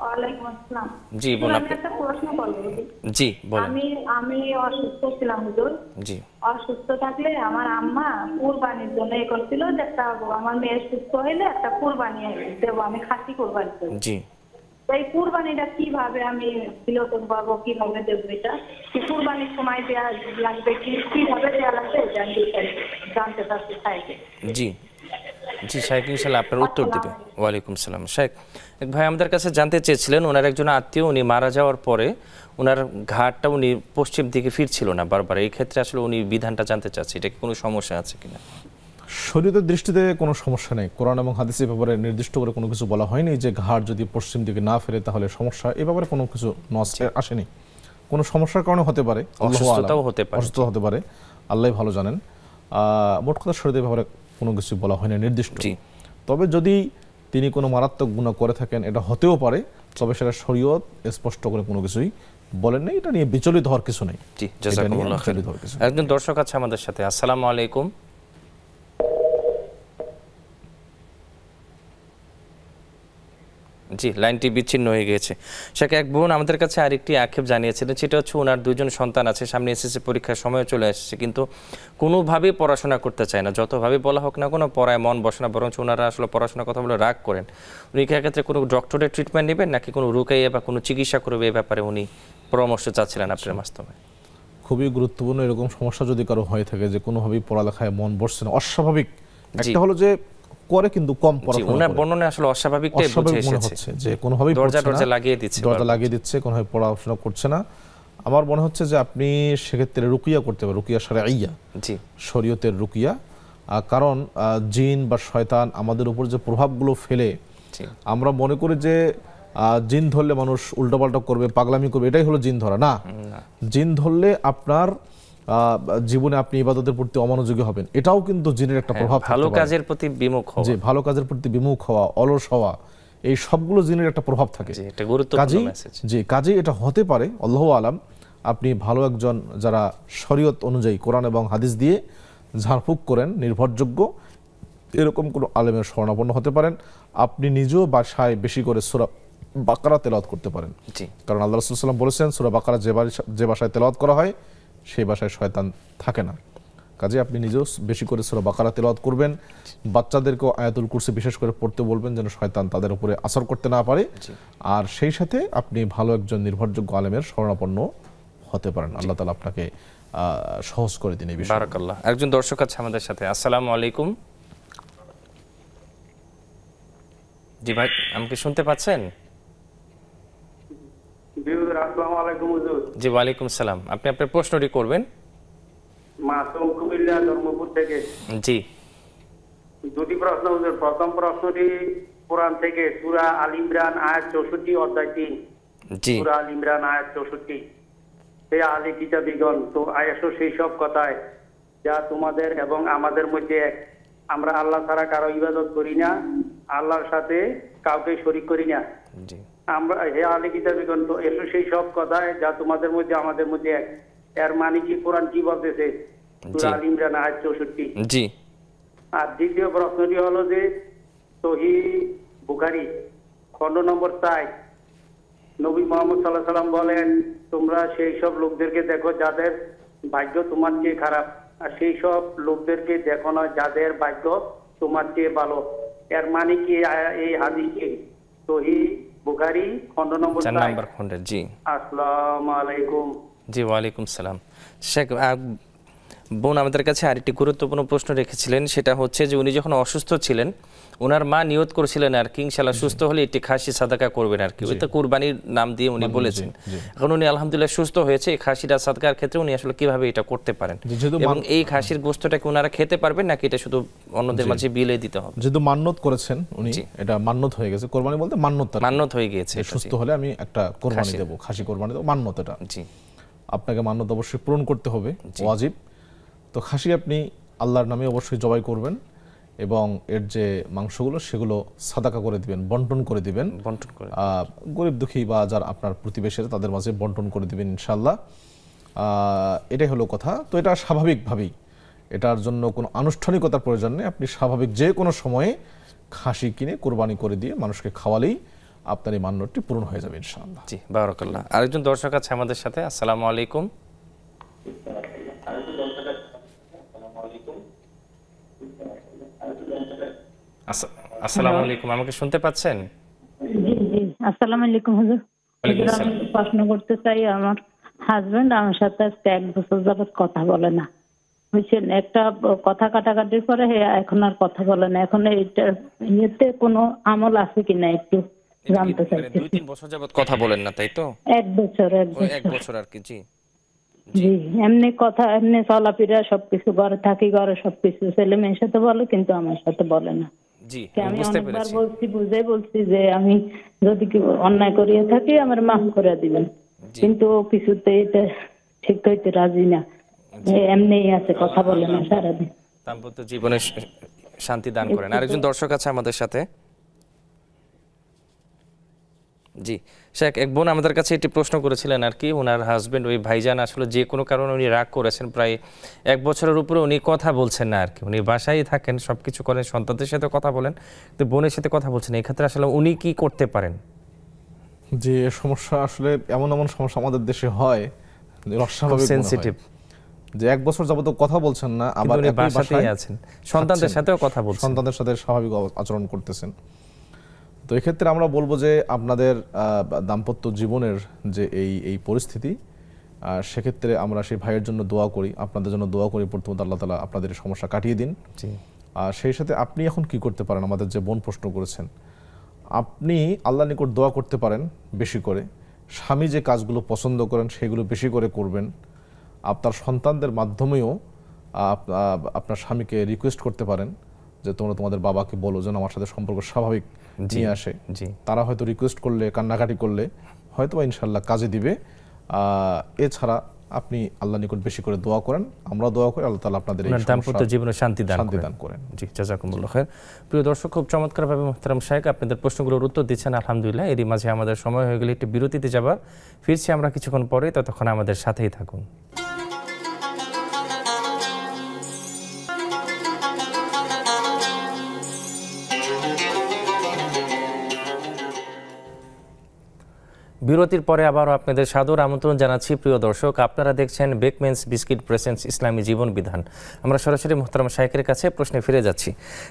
ওয়ালাইকুম আসসালাম। জি বলুন। আমি একটা প্রশ্ন করব। জি বলেন। আমি অসুস্থ ছিলাম হুজুর। জি। অসুস্থ থাকলে আমার আম্মা কুরবানির জন্য করছিল যে একটা আমার মেয়ে সুস্থ হইলে একটা কুরবানি দেব, আমি খাসি কুরবানি দেব। জি। এই কুরবানিটা কিভাবে আমি বিলোপন পাবো, কিভাবে দেবো, এটা কি কুরবানির সময় দেওয়া লাগবে, কিভাবে দেওয়া লাগবে জানতে চাচ্ছি সাইকে। জি জি শাইখ ইনশাআল্লাহ আপনার উত্তর দেবে। ওয়ালাইকুম সালাম। শাইখ, এক ভাই আমাদের কাছে জানতে চেয়েছিলেন, ওনার একজন আত্মীয় উনি মারা যাওয়ার পরে ওনার ঘাটটা উনি পশ্চিম দিকে ফিরছিল না বারবার, এই ক্ষেত্রে আসলে উনি বিধানটা জানতে চাচ্ছে, এটা কি কোনো সমস্যা আছে কিনা? শরীয়তের দৃষ্টিতে কোনো সমস্যা নেই। কোরআন এবং হাদিসের ব্যাপারে নির্দিষ্ট করে কোনো কিছু বলা হয়নি যে ঘাট যদি পশ্চিম দিকে না ফেরে তাহলে সমস্যা, এই ব্যাপারে কোনো কিছু আসেনি। কোনো সমস্যার কারণে হতে পারে, অসুস্থতাও হতে পারে, অসুস্থ হতে পারে, আল্লাহ ভালো জানেন। মোট কথা শরীয়তের ব্যাপারে কোনো কিছু বলা হয়নি নির্দিষ্ট। তবে যদি তিনি কোনো মারাত্মক গুনাহ করে থাকেন, এটা হতেও পারে, তবে সেটা শরীয়ত স্পষ্ট করে কোনো কিছুই বলেন নাই, এটা নিয়ে বিচলিত হওয়ার কিছু নেই। জি জাযাকুমুল্লাহ খাইর। একজন দর্শক আছে আমাদের সাথে। আসসালামু আলাইকুম। জি, লাইনটি বিচ্ছিন্ন হয়ে গিয়েছে। শেখ, এক বোন আমাদের কাছে আরেকটি আক্ষেপ জানিয়েছিলেন, সেটা হচ্ছে ওনার 2জন সন্তান আছে, সামনে এসএসসি পরীক্ষার সময় চলে আসছে, কিন্তু কোনোভাবেই পড়াশোনা করতে চায় না। যতভাবে বলা হোক না কোনো পড়ায় মন বসে না, বরঞ্চ ওনারা আসলে পড়াশোনার কথা বলে রাগ করেন। উনি কি এক্ষেত্রে কোনো ডক্টরের ট্রিটমেন্ট নেবেন নাকি কোনো রুকাইয়া বা কোনো চিকিৎসা করবে, এই ব্যাপারে উনি পরামর্শ চাচ্ছিলেন আপনার মাধ্যমে? খুবই গুরুত্বপূর্ণ। এরকম সমস্যা যদি কারো হয়ে থাকে যে কোনোভাবেই পড়ালেখায় মন বসছে না, অস্বাভাবিক, একটা হলো যে করে কিন্তু কম পড়াশোনা, ওনার বর্ণনা আসলে অস্বাভাবিকটাই বুঝে এসেছে যে কোনোভাবেই দরজা লাগিয়ে দিচ্ছে, কোনোভাবে পড়াশোনা করছে না। আমার মনে হচ্ছে যে আপনি সেক্ষেত্রে রুকিয়া করতে পারেন, রুকিয়া শারঈয়া, জি, শরীয়তের রুকিয়া। কারণ জিন বা শয়তান আমাদের উপর যে প্রভাবগুলো ফেলে, আমরা মনে করি যে জিন ধরলে মানুষ উল্টাপাল্টা করবে, পাগলামি করবে, এটাই হলো জিন ধরা। না, জিন ধরলে আপনার জীবনে আপনি ইবাদতের প্রতি অমনোযোগী হবেন, এটাও কিন্তু জিনের একটা প্রভাব। ভালো কাজের প্রতি বিমুখ হওয়া, জি, ভালো কাজের প্রতি বিমুখ হওয়া, অলস হওয়া, এই সবগুলো জিনের একটা প্রভাব থাকে। কাজেই এটা হতে পারে, আল্লাহু আলাম, আপনি ভালো একজন যারা শরীয়ত অনুযায়ী কোরআন এবং হাদিস দিয়ে ঝাড়ফুঁক করেন, নির্ভরযোগ্য এরকম কোনো আলেমের শরণাপন্ন হতে পারেন। আপনি নিজেও বাসায় বেশি করে সূরা বাকারা তেলাওয়াত করতে পারেন, কারণ আল্লাহ রাসূল সাল্লাল্লাহু আলাইহি ওয়াসাল্লাম বলেছেন সূরা বাকারা যে বাসায় তেলাওয়াত করা হয় সেই বাসায় শয়তান থাকে না। কাজে আপনি নিজেও বেশি করে সূরা বাকারা তেলাওয়াত করবেন। বাচ্চাদেরকেও আয়াতুল কুরসি বিশেষ করে পড়তে বলবেন, যেন শয়তান তাদের উপরে আসর করতে না পারে। আর সেই সাথে আপনি ভালো একজন নির্ভরযোগ্য আলেমের শরণাপন্ন হতে পারেন। আল্লাহ তাআলা আপনাকে সহজ করে দিন এই বিষয়ে। বারাকাল্লাহ। একজন দর্শক আছে আমাদের সাথে। আসসালামু আলাইকুম। জি ভাই, আমাকে শুনতে পাচ্ছেন? আসসালামু আলাইকুম হুজুর। জি, ওয়ালাইকুম সালাম। আপনি আপনার প্রশ্নটি করবেন। মাসুম কুমিল্লা ধর্মপুর থেকে। জি, দুটি প্রশ্ন হুজুর। প্রথম প্রশ্নটি কোরআন থেকে সূরা আল ইমরান আয়াত 64 অধ্যায় 3। জি, সূরা আল ইমরান আয়াত 64। হে আহলে কিতাবীগণ, তো আয়াসো সেই সব কথায় যা তোমাদের এবং আমাদের মধ্যে এক। আমরা আল্লাহ ছাড়া কারো ইবাদত করি না, আল্লাহর সাথে কাউকে শরীক করি না। জি, আমরা হে আহলে কিতাবীগণ, তো এসো সেই সব কথায় যা তোমাদের মধ্যে আমাদের মধ্যে এক। এর মানে কি কোরআন কি বলতেছে? সূরা আল ইমরান আয়াত 64। জি। আর দ্বিতীয় প্রশ্নটি হলো যে সহিহ বুখারী খণ্ড নম্বর 4, নবী মুহাম্মদ সাল্লাল্লাহু আলাইহি সাল্লাম বলেন, তোমরা সেই সব লোকদেরকে দেখো যাদের ভাগ্য তোমার চেয়ে খারাপ, আর সেই সব লোকদেরকে দেখো না যাদের ভাগ্য তোমার চেয়ে ভালো। এর মানে কি এই হাদিসটি সহিহ বুখারী খণ্ড নম্বর 4 জি। আসসালামু আলাইকুম। জি, ওয়ালাইকুম সালাম। শেখ, বোন আমাদের কাছে আরেকটি গুরুত্বপূর্ণ প্রশ্ন রেখেছিলেন, সেটা হচ্ছে যে উনি যখন অসুস্থ ছিলেন ওনার মা নিয়ত করেছিলেন আর কি ইনশাআল্লাহ সুস্থ হলে একটি খাসি সাদাকা করবেন আর কি, ওইটা কুরবানির নাম দিয়ে উনি বলেছেন। এখন উনি আলহামদুলিল্লাহ সুস্থ হয়েছে, এই খাসিটা সাদকার ক্ষেত্রে উনি আসলে কিভাবে এটা করতে পারেন, এবং এই খাসির গোশতটা কি ওনারা খেতে পারবেন নাকি এটা শুধু অন্যদের মাঝে বিলে দিতে হবে? যেহেতু মান্নত করেছেন উনি, এটা মান্নত হয়ে গেছে, কুরবানি বলতে মান্নত হয়ে গিয়েছে, সুস্থ হলে আমি একটা কুরবানি দেব, খাসি কুরবানি দেব, মান্নত এটা। জি, আপনাকে মান্নত অবশ্যই পূরণ করতে হবে, ওয়াজিব। তো খাসি আপনি আল্লাহর নামে অবশ্যই জবাই করবেন এবং এর যে মাংসগুলো সেগুলো সাদাকা করে দিবেন, বন্টন করে দিবেন, গরিব দুঃখী বা যারা আপনার প্রতিবেশীরা তাদের মাঝে বন্টন করে দিবেন ইনশাআল্লাহ। এটাই হলো কথা। তো এটা স্বাভাবিকভাবেই, এটার জন্য কোনো আনুষ্ঠানিকতার প্রয়োজন নেই। আপনি স্বাভাবিক যে কোনো সময়ে খাসি কিনে কোরবানি করে দিয়ে মানুষকে খাওয়ালেই আপনার এই মান্যটি পূরণ হয়ে যাবে ইনশাআল্লাহ। জি, বারাকাল্লাহ। আরেকজন দর্শক আছে আমাদের সাথে। আসসালামু আলাইকুম। আসসালামু আলাইকুম, আমাকে শুনতে পাচ্ছেন? জি জি, আসসালামু আলাইকুম হুজুর। আমি প্রশ্ন করতে চাই, আমার হাজবেন্ড আমার সাথে আজকে 1 বছর যাবত কথা বলে না, বুঝছেন? একটা কথা কাটাকাটির পরে এখন আর কথা বলে না। এখন এইটার ইয়েতে কোনো আমল আছে কিনা একটু জানতে চাইছি। 2-3 বছর যাবত কথা বলেন না, তাই তো? 1 বছর আর কি। জি জি, এমনি কথা, এমনি চলাফেরা সবকিছু, ঘরে থাকি, ঘরে সবকিছু ছেলে মেয়ের সাথে বলে, কিন্তু আমার সাথে বলে না। জি, আমি অনেকবার বলছি, বলছি যে আমি যদি অন্যায় করিয়ে থাকি আমার মাফ করে দিবেন, কিন্তু কিছুতে এটা ঠিক হইতে রাজি না, এমনি আছে, কথা বলে না সারাদিন। দাম্পত্য জীবনে শান্তি দান করেন। আরেকজন দর্শক আছে আমাদের সাথে। জি শেখ, এক বোন আমাদের কাছে একটি প্রশ্ন করেছিলেন আর কি, ওনার হাজবেন্ড ওই ভাইজান আসলে যে কোনো কারণে উনি রাগ করেছেন, প্রায় 1 বছরের উপরে উনি কথা বলছেন না আর কি, উনি বাসায় থাকেন, সবকিছু করেন, সন্তানদের সাথে কথা বলেন, তো বোনের সাথে কথা বলছেন, এই ক্ষেত্রে আসলে উনি কি করতে পারেন? যে সমস্যা আসলে এমন সমস্যা আমাদের দেশে হয়, অস্বাভাবিক সেনসিটিভ, যে 1 বছর যাবত কথা বলছেন না, আবার উনি বাসাতেই আছেন, সন্তানদের সাথেও কথা বলছেন, সন্তানদের সাথে স্বাভাবিক আচরণ করতেছেন। তো এই ক্ষেত্রে আমরা বলবো যে আপনাদের দাম্পত্য জীবনের যে এই পরিস্থিতি, সেক্ষেত্রে আমরা সেই ভাইয়ের জন্য দোয়া করি, আপনাদের জন্য দোয়া করি, প্রথমত আল্লাহ তাআলা আপনাদের সমস্যা কাটিয়ে দিন। আর সেই সাথে আপনি এখন কি করতে পারেন, আমাদের যে বোন প্রশ্ন করেছেন, আপনি আল্লাহর নিকট দোয়া করতে পারেন বেশি করে, স্বামী যে কাজগুলো পছন্দ করেন সেগুলো বেশি করে করবেন। আপনার সন্তানদের মাধ্যমেও আপনার স্বামীকে রিকোয়েস্ট করতে পারেন যে তোমরা তোমাদের বাবাকে বলো যেন আমার সাথে সম্পর্ক স্বাভাবিক নিয়ে আসে। তারা হয়তো রিকোয়েস্ট করলে, কান্নাকাটি করলে হয়তো বা ইনশাল্লাহ কাজে দিবে। এছাড়া আপনি আল্লাহর নিকট বেশি করে দোয়া করেন, আমরা দোয়া করি আল্লাহ তাআলা আপনাদের এই দাম্পত্য জীবনে শান্তি দান করেন। জি, জাযাকুমুল্লাহ খায়র। প্রিয় দর্শক, খুব চমৎকারভাবে মুহতারাম শাইখ আপনাদের প্রশ্নগুলোর উত্তর দিচ্ছেন, আলহামদুলিল্লাহ। এরই মাঝে আমাদের সময় হয়ে গেলে একটি বিরতিতে যাবার, ফিরছি আমরা কিছুক্ষণ পরে, ততক্ষণ আমাদের সাথেই থাকুন। বিরতির পরে আবারও আপনাদের সাদর আমন্ত্রণ জানাচ্ছি। প্রিয় দর্শক, আপনারা দেখছেন বেকমেন্স বিস্কিট প্রেজেন্টস ইসলামী জীবন বিধান। আমরা সরাসরি মুহতারাম শাইখের কাছে প্রশ্নে ফিরে যাচ্ছি।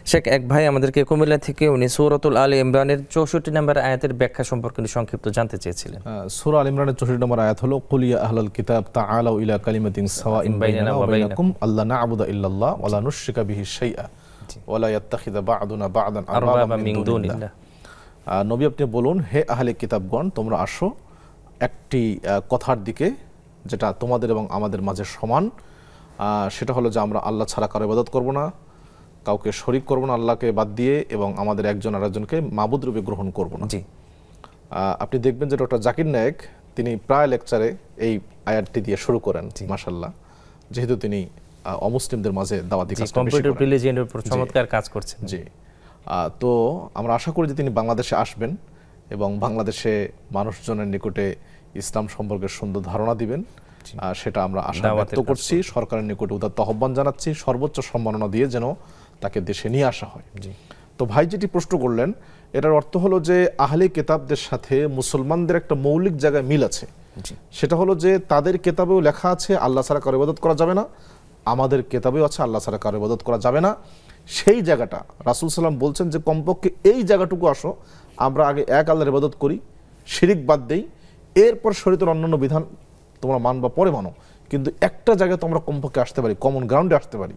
শেখ, এক ভাই আমাদেরকে কুমিল্লা থেকে, উনি সূরাতুল আলে ইমরানের 64 নম্বর আয়াতের ব্যাখ্যা সম্পর্কে সংক্ষিপ্ত জানতে চেয়েছিলেন। সূরা আলে ইমরানের 64 নম্বর আয়াত হলো, কুল ইয়া আহলাল কিতাব তাআলাউ ইলা কালিমাতিন সাওয়াইন বাইনানা ওয়া বাইনাকুম আল্লা না'বুদা ইল্লাল্লাহ ওয়া লা নুশরিকা বিহি শাইআ ওয়া লা ইয়াত্তাখিযা বা'দুনা বা'দান আরবাবা মিন দুনিল্লাহ। নবী, আপনি বলুন, হে আহলে কিতাবগণ, তোমরা আসো একটি কথার দিকে যেটা তোমাদের এবং আমাদের মাঝে সমান। সেটা হলো যে আমরা আল্লাহ ছাড়া কারো ইবাদত করব না, কাউকে শরীক করব না আল্লাহকে বাদ দিয়ে, এবং আমাদের একজন আরেকজনকে মাবুদ রূপে গ্রহণ করব না। আপনি দেখবেন যে ডক্টর জাকির নায়েক তিনি প্রায় লেকচারে এই আয়াতটি দিয়ে শুরু করেন, মাশাআল্লাহ, যেহেতু তিনি অমুসলিমদের মাঝে দাওয়াতি কাজ কম্পিউটার রিলিজিয়নের উপর চমৎকার কাজ করছেন। জি, তো আমরা আশা করি যে তিনি বাংলাদেশে আসবেন এবং বাংলাদেশে মানুষজনের নিকটে ইসলাম সম্পর্কে সুন্দর ধারণা দিবেন, সেটা আমরা আশা ব্যক্ত করছি। সরকারের নিকটে উদাত্ত আহ্বান জানাচ্ছি, সর্বোচ্চ সম্মাননা দিয়ে যেন তাকে দেশে নিয়ে আসা হয়। তো ভাই যেটি প্রশ্ন করলেন, এটার অর্থ হলো যে আহলে কিতাবদের সাথে মুসলমানদের একটা মৌলিক জায়গায় মিল আছে। সেটা হলো যে তাদের কিতাবেও লেখা আছে আল্লাহ ছাড়া কারো ইবাদত করা যাবে না, আমাদের কিতাবেও আছে আল্লাহ ছাড়া কারো ইবাদত করা যাবে না। সেই জায়গাটা রাসূল সাল্লাল্লাহু আলাইহি বলছেন যে কমপক্ষে এই জায়গাটুকু আসো, আমরা আগে এক আল্লাহর ইবাদত করি, শিরিক বাদ দেই, এরপর শরীয়তের অন্যান্য বিধান তোমরা মানবা পরে মানো, কিন্তু একটা জায়গায় তোমরা কমপক্ষে আসতে পারি, কমন গ্রাউন্ডে আসতে পারি,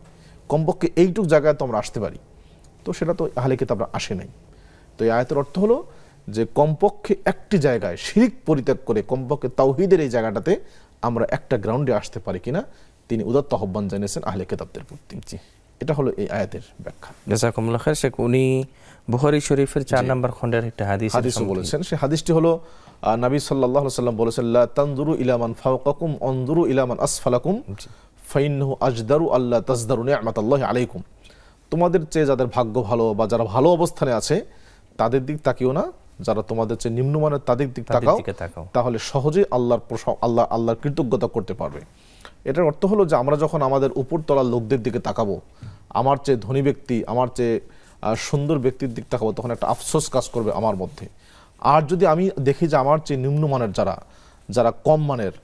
কমপক্ষে এইটুক জায়গায় তোমরা আসতে পারি। তো সেটা তো আহলে কিতাবরা আসে নাই। তো এই আয়াতের অর্থ হলো যে কমপক্ষে একটি জায়গায় শিরিক পরিত্যাগ করে কমপক্ষে তাওহীদের এই জায়গাটাতে আমরা একটা গ্রাউন্ডে আসতে পারি কিনা তিনি উদাত্ত আহ্বান জানিয়েছেন আহলে কিতাবদের প্রতি। এটা হলো এই আয়াতের ব্যাখ্যা। জাযাকুমুল্লাহ খায়র। শেখ, উনি বুখারী শরীফের 4 নম্বর খণ্ডের একটা হাদিস বলেছেন। সেই হাদিসটি হলো নবী সাল্লাল্লাহু আলাইহি ওয়াসাল্লাম বলেছেন, লা তানজুরু ইলা মান ফাওকাকুম আনজুরু ইলা মান আসফালাকুম ফাইন্নাহু আজদারু আল্লা তাজদারু নি'মাতাল্লাহি আলাইকুম। তোমাদের চেয়ে যাদের ভাগ্য ভালো বা যারা ভালো অবস্থানে আছে তাদের দিক তাকিও না, যারা তোমাদের চেয়ে নিম্নমানের তাদের দিক তাকাও, তাহলে সহজেই আল্লাহর কৃতজ্ঞতা করতে পারবে। এটার অর্থ হলো যে আমরা যখন আমাদের উপরতলার লোকদের দিকে তাকাবো, আমার চেয়ে ধনী ব্যক্তি, আমার চেয়ে সুন্দর ব্যক্তির দিক তাকাবো, তখন একটা আফসোস কাজ করবে আমার মধ্যে। আর যদি আমি দেখি যে আমার চেয়ে নিম্নমানের যারা কম মানের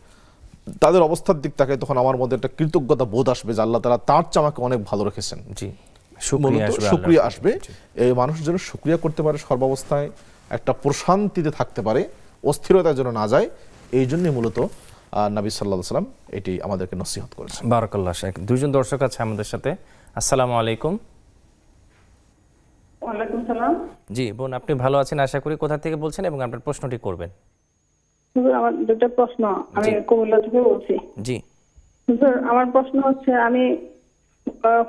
তাদের অবস্থার দিক তাকাই, তখন আমার মধ্যে একটা কৃতজ্ঞতা বোধ আসবে যে আল্লাহ তাআলা তার চেয়ে আমাকে অনেক ভালো রেখেছেন। শুকরিয়া আসবে। এই মানুষ যেন শুকরিয়া করতে পারে, সর্বাবস্থায় একটা প্রশান্তিতে থাকতে পারে, অস্থিরতার জন্য না যায়, এই জন্যই মূলত নবী সাল্লাল্লাহু আলাইহি ওয়াসাল্লাম এটি আমাদেরকে নসিহত করেছেন। বারাকাল্লাহ। শেখ, দুইজন দর্শক আছে আমাদের সাথে। আসসালামু আলাইকুম। ওয়ালাইকুম সালাম। জি বোন, আপনি ভালো আছেন আশা করি। কোথা থেকে বলছেন এবং আপনার প্রশ্নটি করবেন? আমার দুটো প্রশ্ন, আমি কুমিল্লা থেকে বলছি। জি আমার প্রশ্ন হচ্ছে, আমি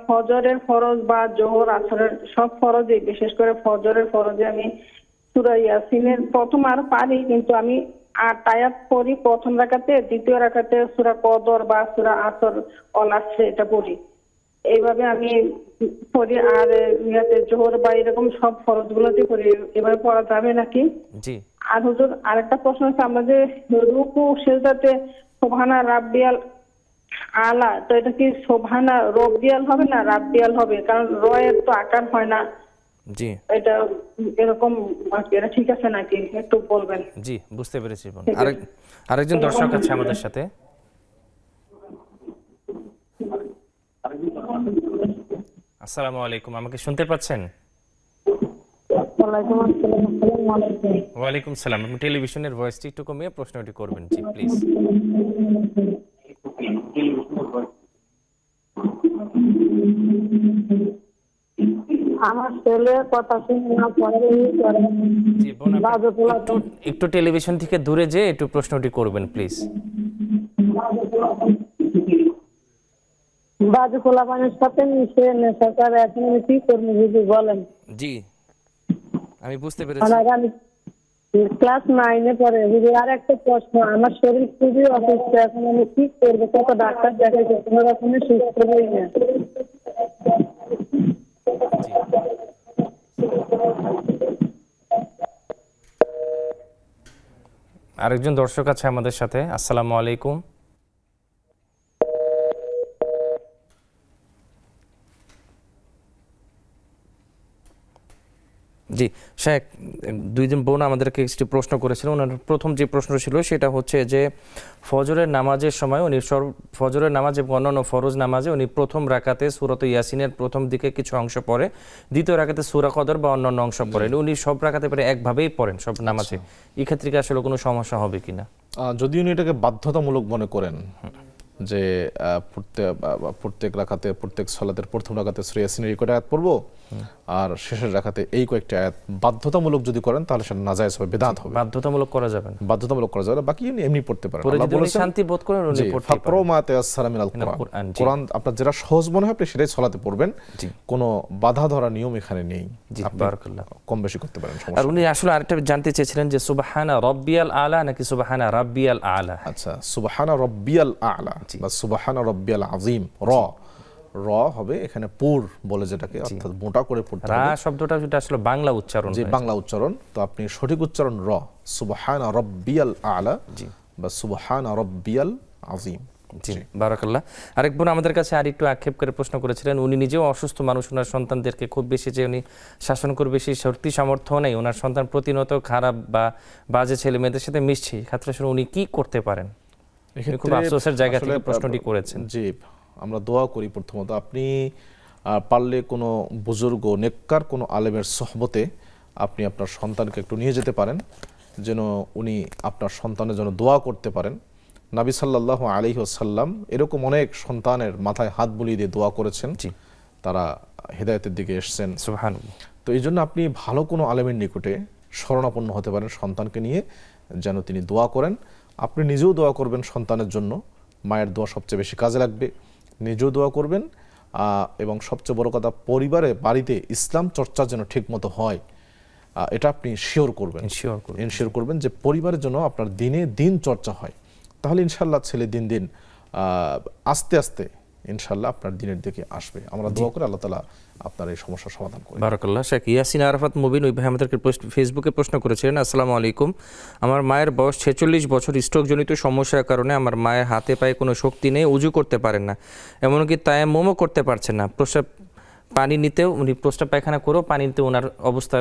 ফজরের ফরজ বা জোহর আসরের সব ফরজে, বিশেষ করে ফজরের ফরজে আমি সূরা ইয়াসিনের প্রথম আর পারি, কিন্তু আমি 8 আয়াত পড়ি প্রথম রাকাতে, দ্বিতীয় রাকাতে সূরা কদর বা সূরা আসর অল আসরে এটা পড়ি। এইভাবে আমি পড়ি। আর ইয়াতে জোহর বা এরকম সব ফরজগুলোতে পড়ি। এভাবে পড়া যাবে নাকি? জি। আর হুজুর আরেকটা প্রশ্ন হচ্ছে, আমরা যে রুকু সেজদাতে সুবহানা রাব্বিয়াল আলা, তো এটা কি সুবহানা রব্বিয়াল হবে না রাব্বিয়াল হবে? কারণ রয়ের তো আকার হয় না। জি, এটা এরকম এটা ঠিক আছে নাকি একটু বলবেন? জি, বুঝতে পেরেছি। আরেকজন দর্শক আছে আমাদের সাথে। আসসালামু আলাইকুম, আমাকে শুনতে পাচ্ছেন? ওয়ালাইকুম সালাম। আপনি টেলিভিশনের ভয়েসটি একটু কমিয়ে প্রশ্নটি করবেন। জি প্লিজ। আমার ছেলে কথা শুনে না পড়ালেই করে। জি বোন, একটু টেলিভিশন থেকে দূরে যেয়ে একটু প্রশ্নটি করবেন প্লিজ। বাজু খোলা পানির সাথে মিশে নেশা করে, এখন আমি কি করবো যদি বলেন? জি, আমি বুঝতে পেরেছি। আমি ক্লাস 9-এ পড়ে। যদি আর একটা প্রশ্ন, আমার শরীর খুবই অসুস্থ, এখন আমি কি করবো? কত ডাক্তার দেখাইছে, কোনো রকমের সুস্থ হই না। আরেকজন দর্শক আছে আমাদের সাথে। আসসালামু আলাইকুম। জি শেখ, দুইজন বোন আমাদেরকে একটি প্রশ্ন করেছিলেন। ওনার প্রথম যে প্রশ্ন ছিল সেটা হচ্ছে যে ফজরের নামাজের সময় উনি ফজরের নামাজ এবং অন্যান্য ফরজ নামাজে উনি প্রথম রাকাতে সূরা ইয়াসিনের প্রথম দিকে কিছু অংশ পড়ে, দ্বিতীয় রাকাতে সূরা কদর বা অন্যান্য অংশ পড়েন। উনি সব রাকাতে পড়ে একভাবেই পড়েন সব নামাজে। এই ক্ষেত্রে কি আসলে কোনো সমস্যা হবে কিনা? যদি উনি এটাকে বাধ্যতামূলক মনে করেন যে প্রত্যেক রাকাতে, প্রত্যেক সালাতের প্রথম রাকাতে সূরা ইয়াসিনের এই কয়টা আয়াত পড়বো আর শেষের রাকাতে এই কয়েকটা আয়াত বাধ্যতামূলক যদি করেন তাহলে সেটা নাজায়েজ হবে, বিদআত হবে। বাধ্যতামূলক করা যাবে না, বাধ্যতামূলক করা যাবে না। বাকি এমনি পড়তে পারেন। আল্লাহ বলেছেন শান্তি বোধ করেন উনি পড়তে পারেন। ফাকরু মা তায়াসসারা মিনাল কুরআন। কুরআন আপনার যেটা সহজ মনে হয় আপনি সেটাই সালাতে পড়বেন। কোনো বাধা ধরা নিয়ম এখানে নেই। আপনি বারাকাল্লাহ কম বেশি করতে পারেন। আর উনি আসলে আরেকটা জানতে চেয়েছিলেন যে সুবহানা রাব্বিয়াল আলা নাকি সুবহানা রাব্বিয়াল আলা? আচ্ছা, সুবহানা রাব্বিয়াল আলা বা সুবহানা রাব্বিয়াল আযীম। র হবে এখানে পুর বলে যেটাকে, অর্থাৎ মোটা করে পড়তে হবে। রা শব্দটা যেটা আসলে বাংলা উচ্চারণ, জি বাংলা উচ্চারণ। তো আপনি সঠিক উচ্চারণ র, সুবহানা রাব্বিয়াল আলা বা সুবহানা রাব্বিয়াল আযীম। জি বারাকাল্লাহ। আরেক বোন আমাদের কাছে আর একটু আক্ষেপ করে প্রশ্ন করেছিলেন, উনি নিজেও অসুস্থ মানুষ, ওনার সন্তানদেরকে খুব বেশি যে উনি শাসন করবে সেই শক্তি সামর্থ্য নেই, ওনার সন্তান প্রতিনিয়ত খারাপ বা বাজে ছেলে মেয়েদের সাথে মিশছে। ক্ষেত্রে আসলে উনি কি করতে পারেন? খুব আফসোসের জায়গা থেকে প্রশ্নটি করেছেন। জি, আমরা দোয়া করি প্রথমত আপনি পারলে কোনো বুজুর্গ নেককার কোনো আলেমের সোহবতে আপনি আপনার সন্তানকে একটু নিয়ে যেতে পারেন, যেন উনি আপনার সন্তানের জন্য দোয়া করতে পারেন। নবী সাল্লাল্লাহু আলাইহি ওয়াসাল্লাম এরকম অনেক সন্তানের মাথায় হাত বুলিয়ে দিয়ে দোয়া করেছেন, তারা হেদায়েতের দিকে এসেছেন। সুবহানাল্লাহ। তো এই জন্য আপনি ভালো কোনো আলেমের নিকটে শরণাপন্ন হতে পারেন সন্তানকে নিয়ে, যেন তিনি দোয়া করেন। আপনি নিজেও দোয়া করবেন সন্তানের জন্য, মায়ের দোয়া সবচেয়ে বেশি কাজে লাগবে। নিজেও দোয়া করবেন এবং সবচেয়ে বড় কথা পরিবারে বাড়িতে ইসলাম চর্চা যেন ঠিক মতো হয় এটা আপনি শিওর করবেন, এনশিওর করবেন যে পরিবারের জন্য আপনার দিনে দিন চর্চা হয়। তাহলে ইনশাল্লাহ ছেলে দিন দিন আস্তে আস্তে ইনশাল্লাহ আপনার দিনের দিকে আসবে। আমরা দোয়া করি আল্লাহ তাআলা আপনার এই সমস্যার সমাধান করুন। বারাকাল্লাহ। শেখ ইয়াসিন আরাফাত মুবিন ওই ভাই আমাদেরকে ফেসবুকে প্রশ্ন করেছিলেন, আসসালামু আলাইকুম, আমার মায়ের বয়স 46 বছর, স্ট্রোকজনিত সমস্যার কারণে আমার মায়ের হাতে পায়ে কোনো শক্তি নেই, উজু করতে পারেন না, এমনকি তায়াম্মুমও করতে পারছেন না, প্রস্রাব পানি নিতেও উনি প্রস্রাব পায়খানা করেও পানি নিতে ওনার অবস্থা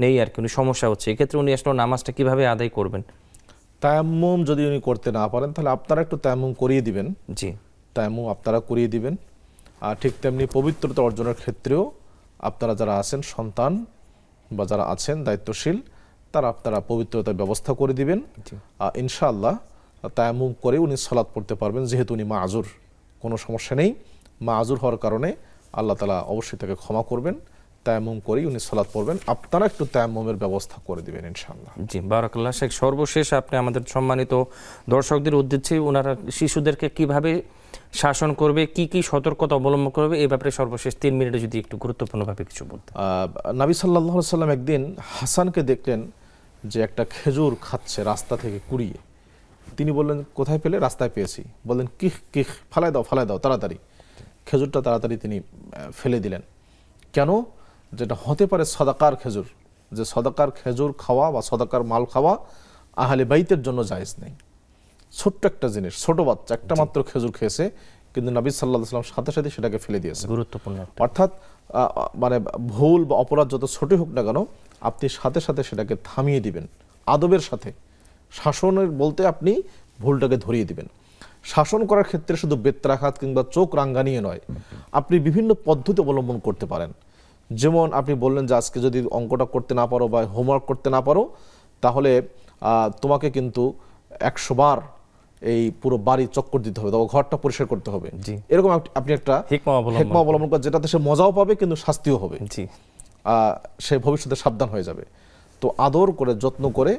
নেই আর কি, উনি সমস্যা হচ্ছে। এক্ষেত্রে উনি আসলে নামাজটা কিভাবে আদায় করবেন? তায়াম্মুম যদি উনি করতে না পারেন তাহলে আপনারা একটু তায়াম্মুম করিয়ে দিবেন। জি, তায়াম্মুম আপনারা করিয়ে দিবেন। আর ঠিক তেমনি পবিত্রতা অর্জনের ক্ষেত্রেও আপনারা যারা আছেন সন্তান বা যারা আছেন দায়িত্বশীল আপনারা পবিত্রতার ব্যবস্থা করে দিবেন। ইনশাআল্লাহ তায়াম্মুম করে উনি সালাত পড়তে পারবেন, যেহেতু উনি মাআজুর, কোনো সমস্যা নেই। মাআজুর হওয়ার কারণে আল্লাহ তাআলা অবশ্যই তাকে ক্ষমা করবেন। তায়াম্মুম করেই উনি সালাত পড়বেন, আপনারা একটু তায়াম্মুমের ব্যবস্থা করে দিবেন ইনশাআল্লাহ। জি বারাকাল্লাহ। শেখ সর্বশেষ আপনি আমাদের সম্মানিত দর্শকদের উদ্দেশ্যে ওনারা শিশুদেরকে কিভাবে শাসন করবে, কি কি সতর্কতা অবলম্বন করবে, এই ব্যাপারে সর্বশেষ 3 মিনিটে যদি একটু গুরুত্বপূর্ণভাবে কিছু বলতেন। নবী সাল্লাল্লাহু আলাইহি ওয়াসাল্লাম একদিন হাসানকে দেখলেন যে একটা খেজুর খাচ্ছে রাস্তা থেকে কুড়িয়ে। তিনি বললেন, কোথায় পেলে? রাস্তায় পেয়েছি। বললেন, কিহ কিহ, ফালায় দাও তাড়াতাড়ি। খেজুরটা তাড়াতাড়ি তিনি ফেলে দিলেন। কেন? যেটা হতে পারে সাদাকার খেজুর, যে সদাকার খেজুর খাওয়া বা সদাকার মাল খাওয়া আহলে বাইতের জন্য জায়েজ নেই। ছোট্ট একটা জিনিস, ছোট বাচ্চা একটা মাত্র খেজুর খেয়েছে, কিন্তু নবী সাল্লাল্লাহু আলাইহি ওয়াসাল্লাম সাথে সাথে সেটাকে ফেলে দিয়েছে। গুরুত্বপূর্ণ। অর্থাৎ মানে ভুল বা অপরাধ যত ছোটই হোক না কেন, আপনি সাথে সাথে সেটাকে থামিয়ে দিবেন আদবের সাথে। শাসনের বলতে আপনি ভুলটাকে ধরিয়ে দিবেন। শাসন করার ক্ষেত্রে শুধু বেত্রাঘাত কিংবা চোখ রাঙ্গানিয়ে নয়, আপনি বিভিন্ন পদ্ধতি অবলম্বন করতে পারেন। যেমন আপনি বললেন যে আজকে যদি অঙ্কটা করতে না পারো বা হোমওয়ার্ক করতে না পারো, তাহলে তোমাকে কিন্তু 100 বার এই পুরো বাড়ি চক্কর দিতে হবে, তবে ঘরটা পরিষ্কার করতে হবে। এরকম আপনি একটা হিকমা অবলম্বন করেন, যেটাতে সে মজাও পাবে কিন্তু শাস্তিও হবে, সে ভবিষ্যতে সাবধান হয়ে যাবে। তো আদর করে যত্ন করে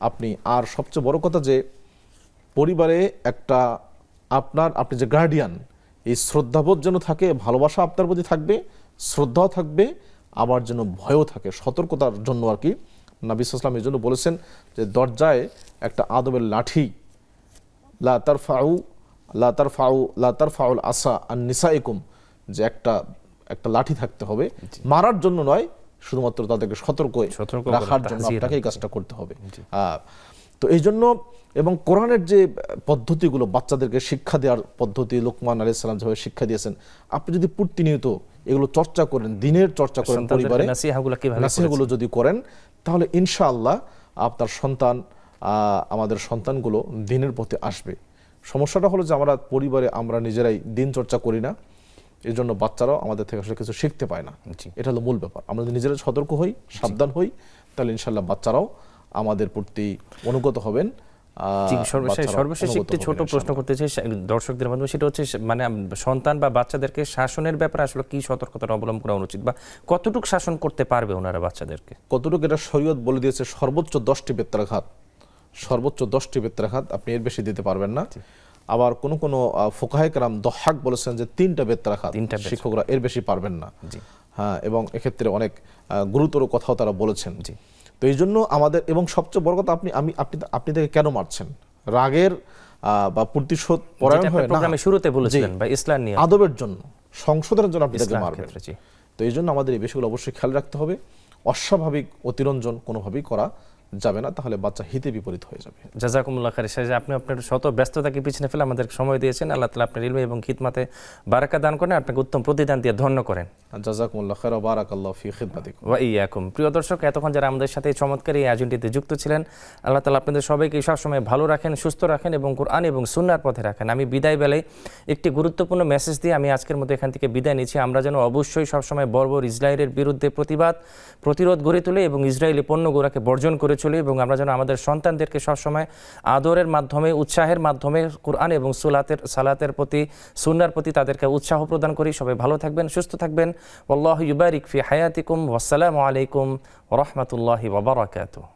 আপনি, আর সবচেয়ে বড় কথা যে পরিবারে একটা আপনি যে গার্ডিয়ান, এই শ্রদ্ধাবোধ যেন থাকে, ভালোবাসা আপনার প্রতি থাকবে, শ্রদ্ধাও থাকবে, আবার যেন ভয়ও থাকে, সতর্কতার জন্য আর কি। নবী সাল্লাল্লাহু আলাইহি ওয়াসাল্লাম এই জন্য বলেছেন যে দরজায় একটা আদবের লাঠি, লা তারফাউল আসা আন নিসাইকুম, যে একটা লাঠি থাকতে হবে, মারার জন্য নয়, শুধুমাত্র তাদেরকে সতর্ক রাখার জন্য আপনাকে এই কাজটা করতে হবে। তো এই জন্য, এবং কোরআনের যে পদ্ধতিগুলো বাচ্চাদেরকে শিক্ষা দেওয়ার পদ্ধতি, লোকমান আলাইহিস সালাম যেভাবে শিক্ষা দিয়েছেন, আপনি যদি প্রতিনিয়ত এগুলো চর্চা করেন, দিনের চর্চা করেন, পরিবারে নাসিহাগুলো যদি করেন, তাহলে ইনশাআল্লাহ আপনার সন্তান, আমাদের সন্তানগুলো দিনের পথে আসবে। সমস্যাটা হলো যে আমরা পরিবারে আমরা নিজেরাই দিন চর্চা করি না, এই জন্য বাচ্চারাও আমাদের থেকে আসলে কিছু শিখতে পায় না। এটা হলো মূল ব্যাপার। আমরা যদি নিজেরা সতর্ক হই, সাবধান হই, তাহলে ইনশাআল্লাহ বাচ্চারাও আমাদের প্রতি অনুগত হবেন। সর্বশেষ একটি ছোট প্রশ্ন করতে চাই দর্শকদের মাধ্যমে, সেটা হচ্ছে মানে সন্তান বা বাচ্চাদেরকে শাসনের ব্যাপারে আসলে কি সতর্কতা অবলম্বন করা উচিত, বা কতটুকু শাসন করতে পারবে ওনারা বাচ্চাদেরকে? কতটুকু এটা শরীয়ত বলে দিয়েছে, সর্বোচ্চ 10টি বেত্রাঘাত, সর্বোচ্চ 10টি বেত্রাঘাত, আপনি এর বেশি দিতে পারবেন না। আবার কোন কোন ফুকাহে কেরাম দহাক বলেছেন যে 3টা বেত্রাঘাত, শিক্ষকরা এর বেশি পারবেন না। হ্যাঁ, এবং এক্ষেত্রে অনেক গুরুতর কথাও তারা বলেছেন। তো এই জন্য আমাদের, এবং সবচেয়ে বড় কথা, আপনি তাকে কেন মারছেন? রাগের বা প্রতিশোধ পরায়ণ হয়ে না, শুরুতে বলেছিলেন বা ইসলাম নিয়ে আদবের জন্য, সংশোধনের জন্য আপনি তাকে মারবেন। তো এই জন্য আমাদের এই বিষয়গুলো অবশ্যই খেয়াল রাখতে হবে। অস্বাভাবিক অতিরঞ্জন কোনোভাবেই করা যাবে না, তাহলে বাচ্চা হিতে বিপরীত হয়ে যাবে। জাযাকুমুল্লাহ খাইর। আপনি আপনার শত ব্যস্ততাকে পিছনে ফেলে আমাদের সময় দিয়েছেন। আল্লাহ তাআলা আপনার ইলমে এবং খিদমতে বারাকা দান করেন, আপনাকে উত্তম প্রতিদান দিয়ে ধন্য করেন। জাযাকুমুল্লাহ খাইর ওয়া বারাকাল্লাহু ফি খিদমাতিকুম ওয়া ইয়াকুম। প্রিয় দর্শক, এতক্ষণ যারা আমাদের সাথে এই চমৎকার এই আয়োজনটিতে যুক্ত ছিলেন, আল্লাহ তাআলা আপনাদের সবাইকে সবসময় ভালো রাখেন, সুস্থ রাখেন এবং কোরআন এবং সুন্নাহর পথে রাখেন। আমি বিদায় বেলায় একটি গুরুত্বপূর্ণ মেসেজ দিয়ে আমি আজকের মতো এখান থেকে বিদায় নিচ্ছি। আমরা যেন অবশ্যই সবসময় বর্বর ইসরায়েলের বিরুদ্ধে প্রতিরোধ গড়ে তুলি এবং ইসরায়েলি পণ্যগুলোকে বর্জন করে চলি, এবং আমরা যেন আমাদের সন্তানদেরকে সবসময় আদরের মাধ্যমে, উৎসাহের মাধ্যমে কোরআন এবং সালাতের প্রতি, সুন্নাহর প্রতি তাদেরকে উৎসাহ প্রদান করি। সবাই ভালো থাকবেন, সুস্থ থাকবেন। আল্লাহু ইউবারিক ফি হায়াতিকুম। ওয়াসসালামু আলাইকুম ওয়া রাহমাতুল্লাহি ওয়া বারাকাতুহু।